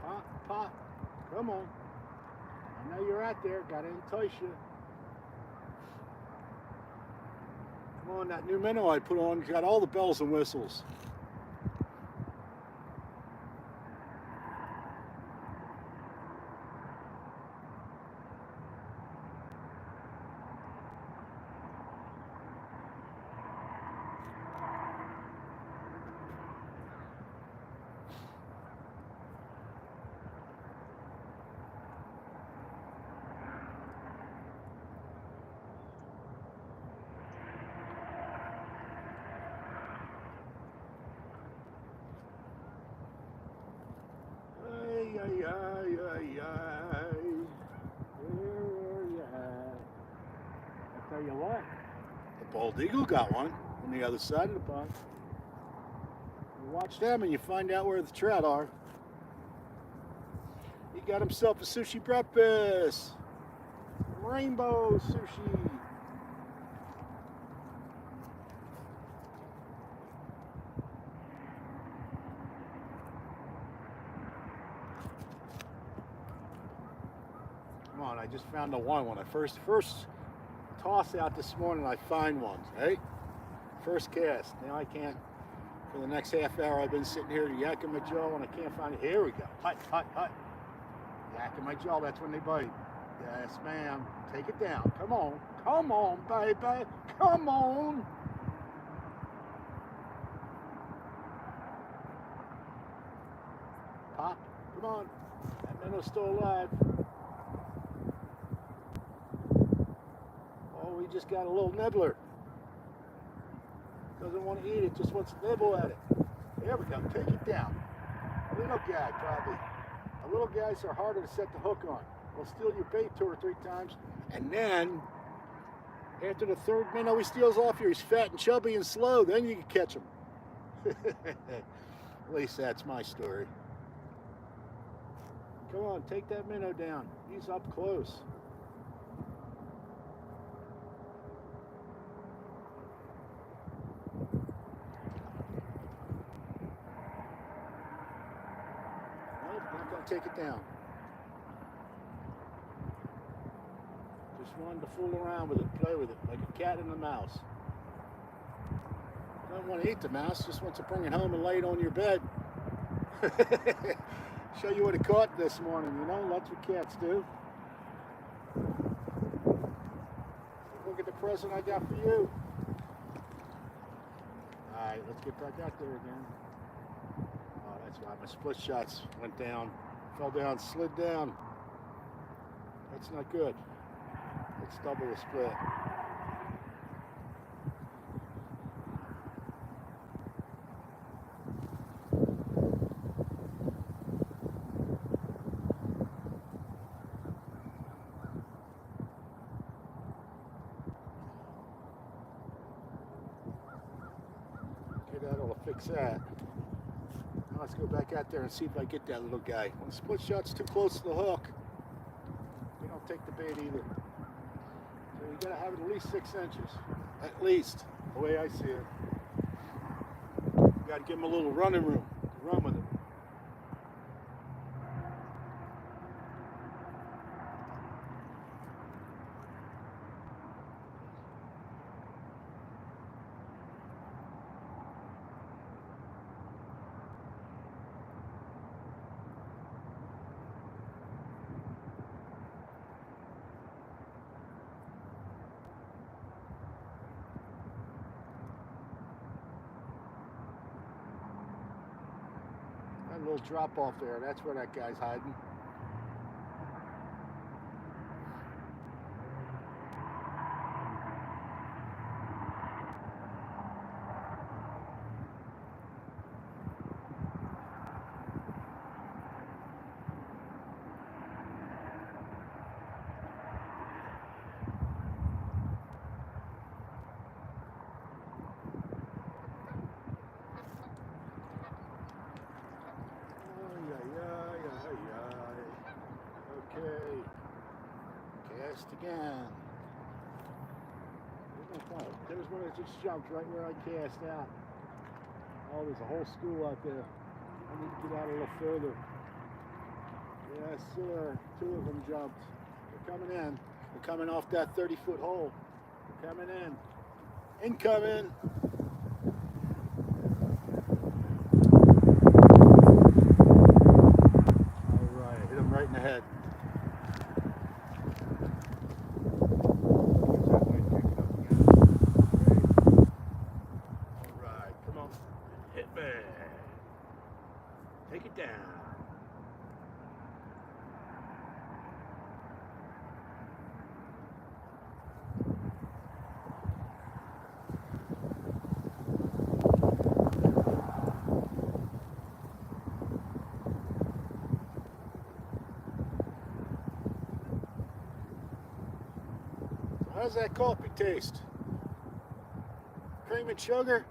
Pop, pop, come on. I know you're out there, gotta entice you. Come on, that new minnow I put on got all the bells and whistles. Ay, ay, ay, ay. Where are you at? I'll tell you what, the bald eagle got one on the other side of the pond. You watch them and you find out where the trout are. He got himself a sushi breakfast. Rainbow sushi. Come on, I just found the one when I first toss out this morning. I find one, hey? First cast. Now I can't. For the next half hour, I've been sitting here yakking my jaw and I can't find it. Here we go. Hut, hut, hut. Yakking my jaw. That's when they bite. Yes, ma'am. Take it down. Come on. Come on, baby. Come on. Pop. Come on. That minnow's still alive. Oh, he just got a little nibbler. Doesn't want to eat it, just wants to nibble at it. There we go. Take it down. A little guy, probably. The little guys are harder to set the hook on. They'll steal your bait 2 or 3 times, and then after the third minnow he steals off you, he's fat and chubby and slow, then you can catch him. At least that's my story. Come on, take that minnow down. He's up close. Nope, not gonna take it down. Just wanted to fool around with it, play with it, like a cat and a mouse. Don't want to eat the mouse, just wants to bring it home and lay it on your bed. Show you what it caught this morning, you know, that's what cats do. Look at the present I got for you. Alright, let's get back out there again. Oh, that's why my split shots went down, fell down, slid down. That's not good. Let's double the split. Okay, that'll fix that. Now let's go back out there and see if I get that little guy. When the split shot's too close to the hook, they don't take the bait either. So you gotta have it at least 6 inches. At least, the way I see it. You gotta give him a little running room to run with it. That little drop off there, that's where that guy's hiding. cast again. Oh, there's one that just jumped right where I cast out. Oh, there's a whole school out there. I need to get out a little further. Yes, sir. 2 of them jumped. They're coming in. They're coming off that 30-foot hole. They're coming in. Incoming. All right, hit them right in the head. All right, come on. Hit me. Take it down. How's that coffee taste? Cream and sugar?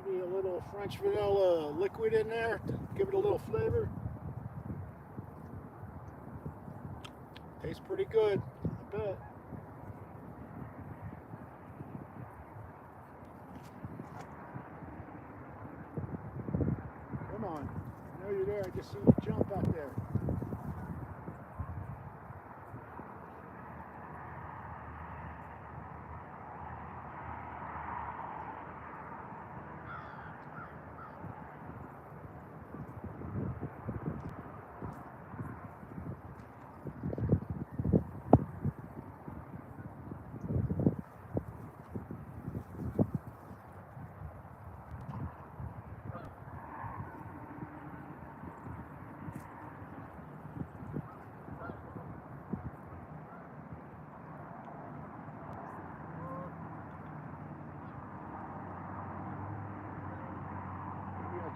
Maybe a little French vanilla liquid in there to give it a little flavor. Tastes pretty good, I bet. Come on. I know you're there. I just seen you jump out there.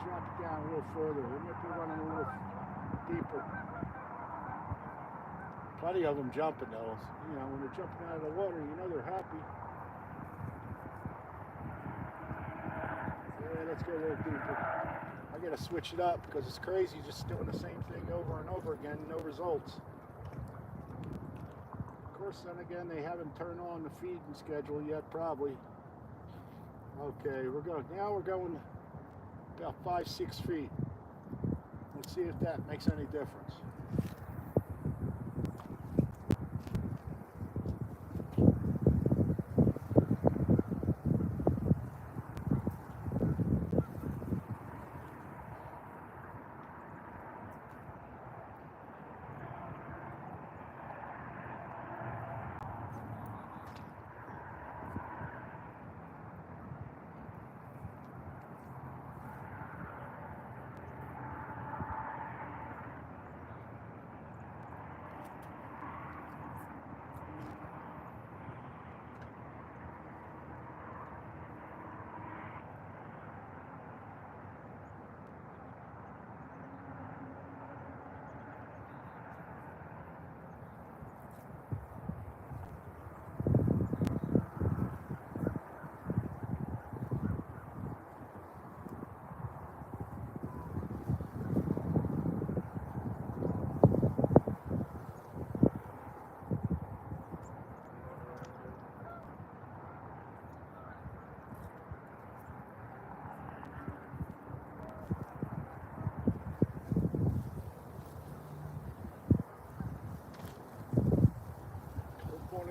Drop it down a little further. We might be running a little deeper. Plenty of them jumping though. You know, when they're jumping out of the water, you know they're happy. Yeah, let's go a little deeper. I gotta switch it up because it's crazy just doing the same thing over and over again, no results. Of course, then again, they haven't turned on the feeding schedule yet, probably. Okay, now we're going about 5-6 feet. Let's see if that makes any difference.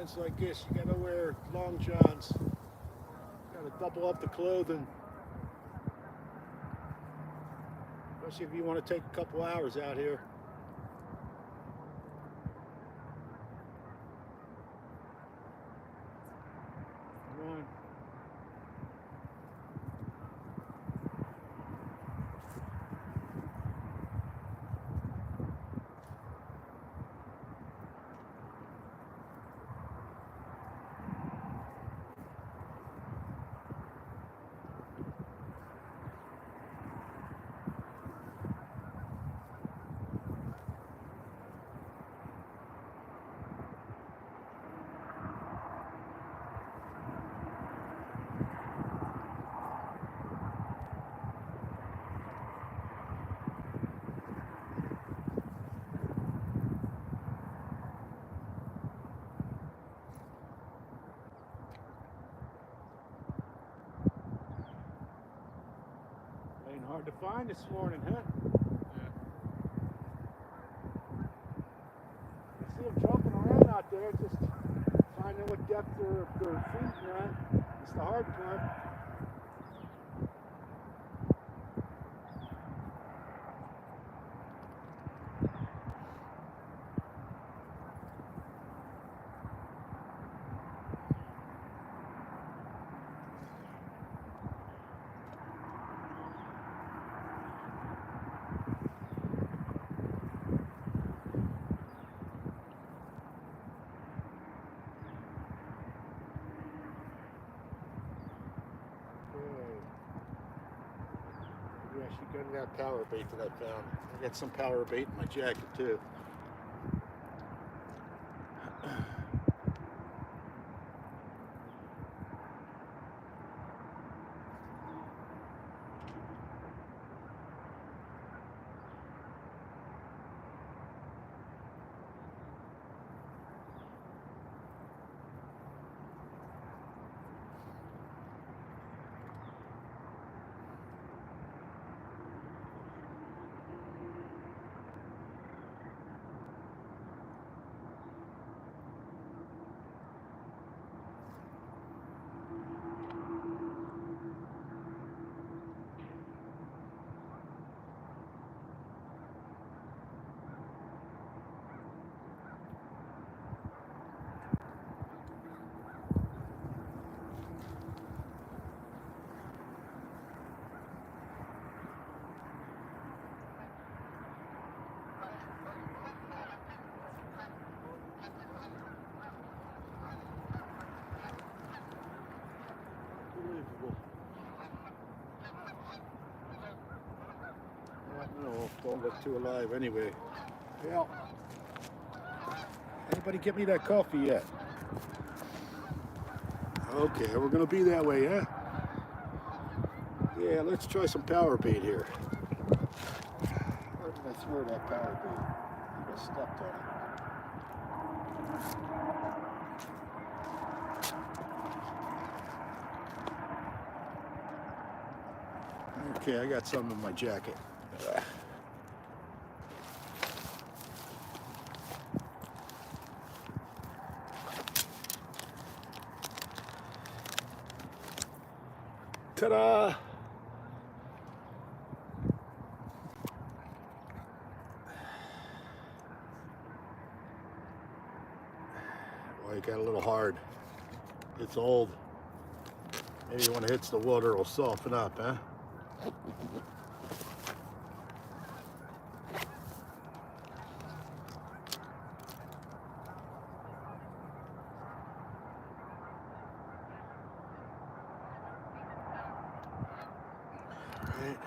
It's like this, you gotta wear long johns, gotta double up the clothing, especially if you want to take a couple hours out here. Come on. to find this morning, huh? Yeah. I see them jumping around out there, just finding what depth they're feeding at. It's the hard part. Maybe I should go to that power bait that I found. I got some power bait in my jacket too. Unbelievable. No, don't look too alive anyway. Well, anybody get me that coffee yet? Okay, we're gonna be that way, huh? Yeah, let's try some power bait here. Where did I throw that power bait? I think I stepped on it. Okay, I got some in my jacket. Ta-da! Well, it got a little hard. It's old. Maybe when it hits the water, it'll soften up, huh? Right.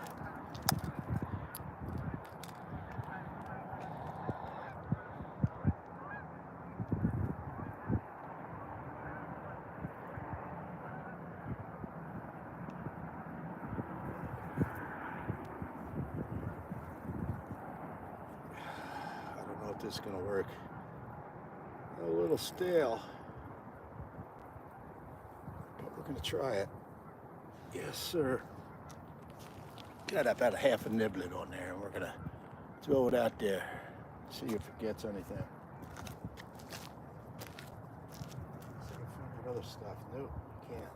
I don't know if this is going to work. A little stale, but we're going to try it. Yes, sir. Got about a half a niblet on there, and we're going to throw it out there, see if it gets anything. See if I find other stuff. Nope, can't.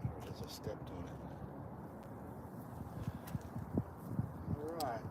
There it is, I stepped on it. All right.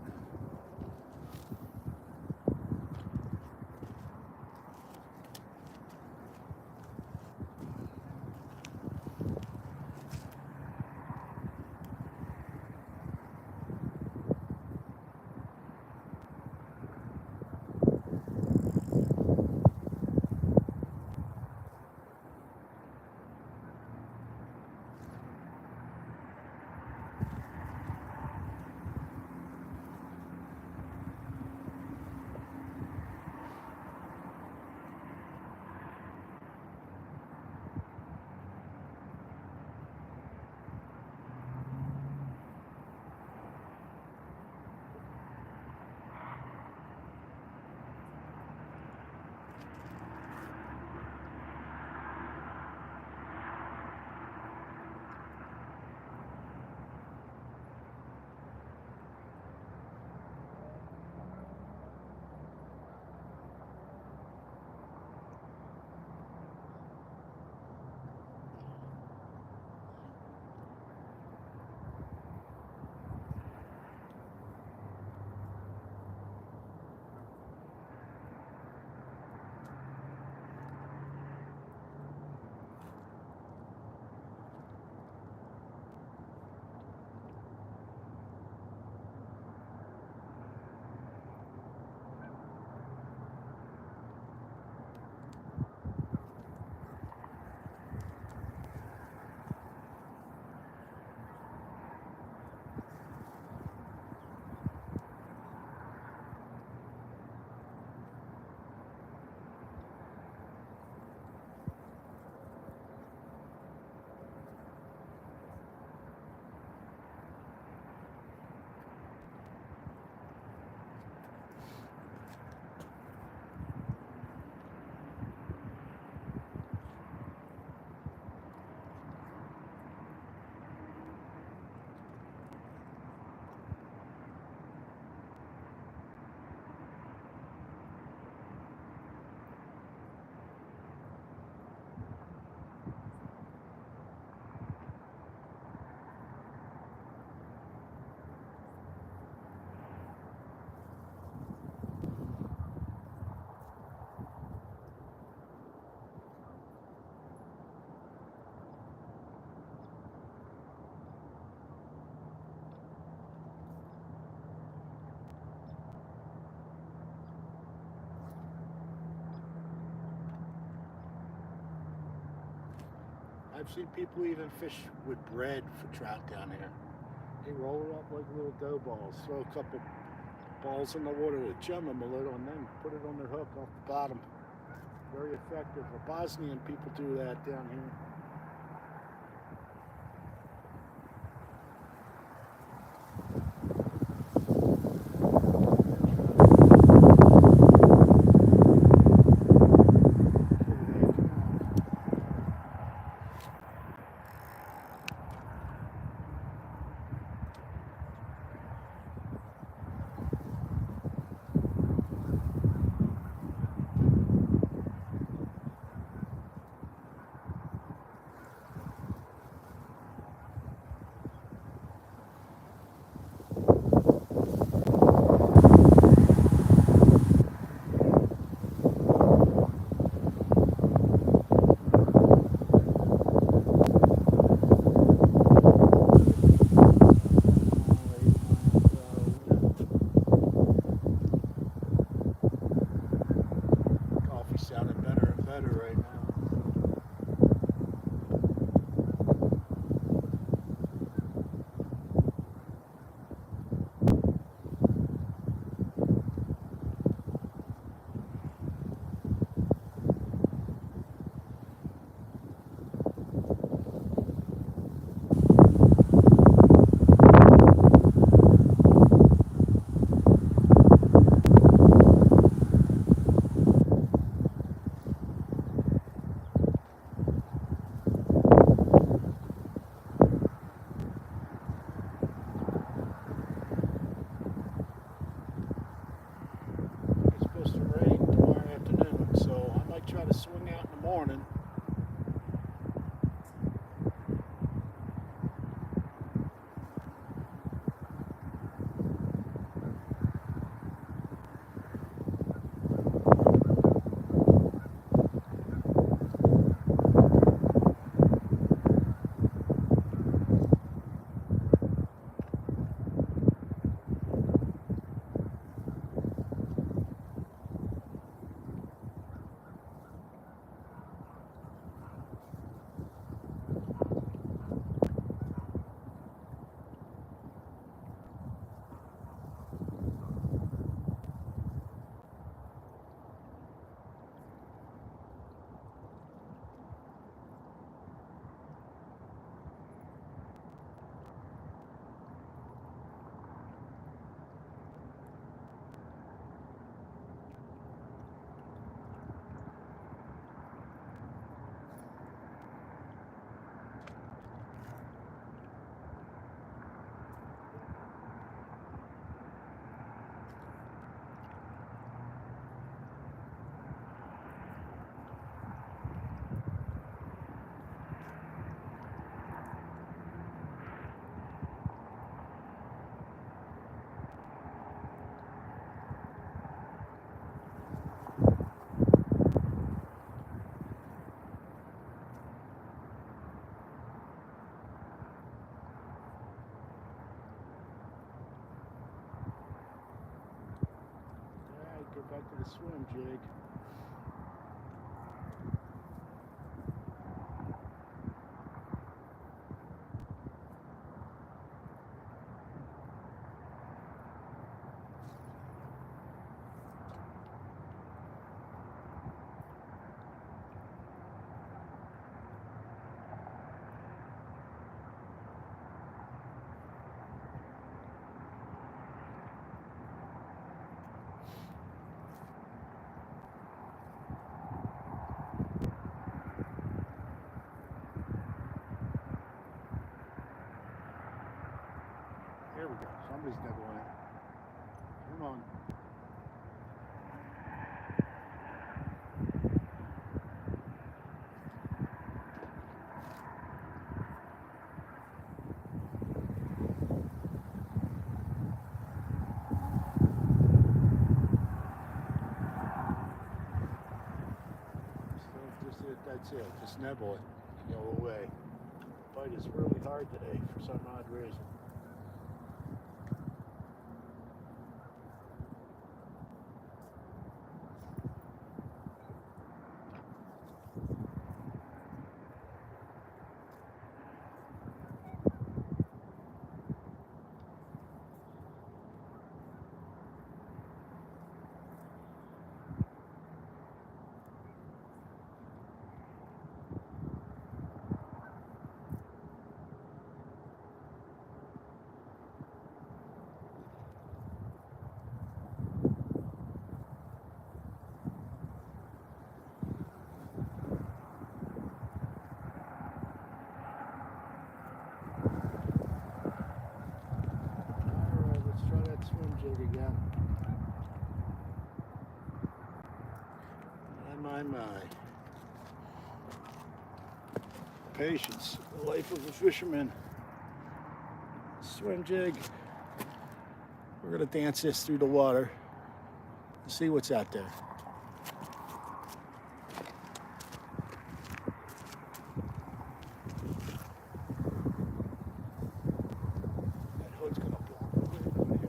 I've seen people even fish with bread for trout down here. They roll it up like little dough balls, throw a couple balls in the water to chum them a little, and then put it on their hook off the bottom. Very effective. The Bosnian people do that down here. Sounding better and better right now. Try to swing out in the morning. Back to the swim jig. There we go. Somebody's nibbling it. Come on. That's it. Just nibble it and go away. The bite is really hard today for some odd reason. My. Patience, the life of a fisherman. Swim jig. We're gonna dance this through the water and see what's out there. That hood's gonna block the wind from here.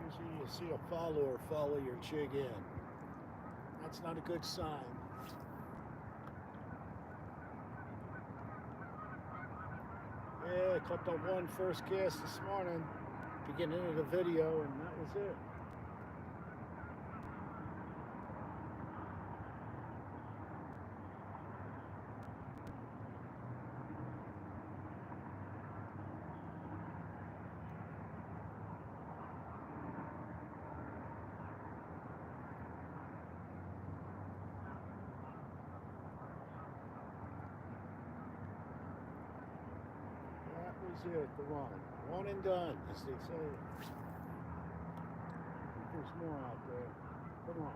Usually you see a follower follow your jig in. That's not a good sign. Yeah, I caught the one first cast this morning, beginning of the video, and that was it. It, the one and done, as they say. There's more out there. Come on.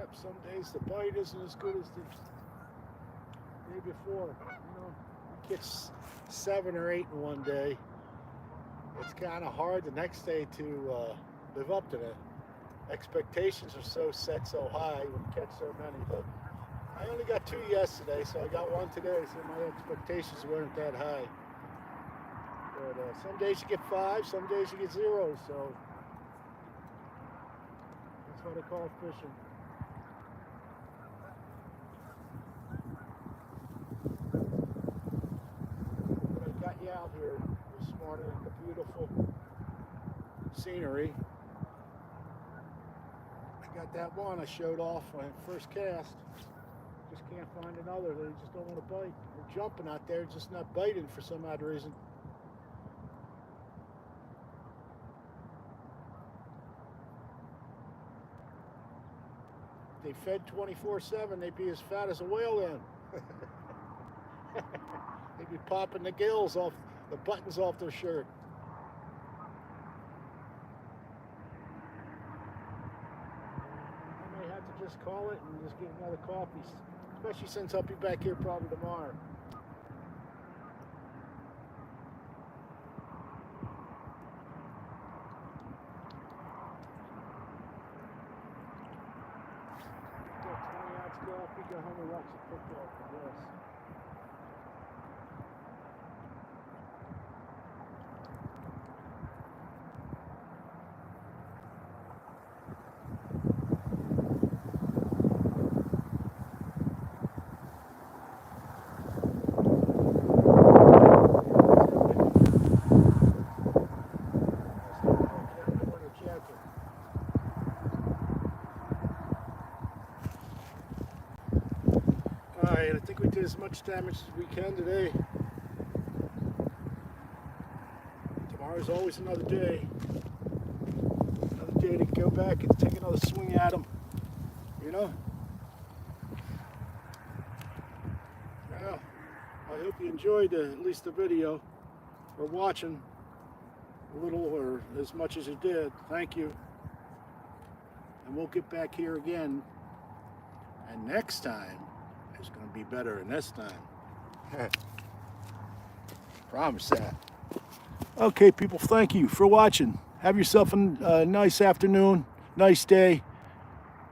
Yep, some days the bite isn't as good as the day before. You know, you catch 7 or 8 in one day. It's kind of hard the next day to live up to that. Expectations are so set so high when you catch so many, but I only got 2 yesterday, so I got 1 today, so my expectations weren't that high. But some days you get 5, some days you get 0, so that's what I call fishing. But I got you out here this morning in the beautiful scenery. I got that one I showed off when I first cast. Just can't find another. They just don't want to bite. They're jumping out there, just not biting for some odd reason. If they fed 24/7, they'd be as fat as a whale then. They'd be popping the gills off, the buttons off their shirt. I may have to just call it and just get another coffee. Especially since I'll be back here probably tomorrow. Got 20-ounce coffee, got 100 rocks of cooked off for this. Alright, I think we did as much damage as we can today. Tomorrow's always another day. Another day to go back and take another swing at them. You know? Well, I hope you enjoyed at least the video, or watching a little or as much as you did. Thank you. And we'll get back here again. And next time, it's going to be better than this time. Promise that. Okay, people, thank you for watching. Have yourself a nice afternoon, nice day,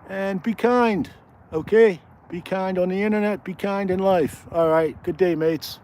and be kind, okay? Be kind on the internet, be kind in life. All right, good day, mates.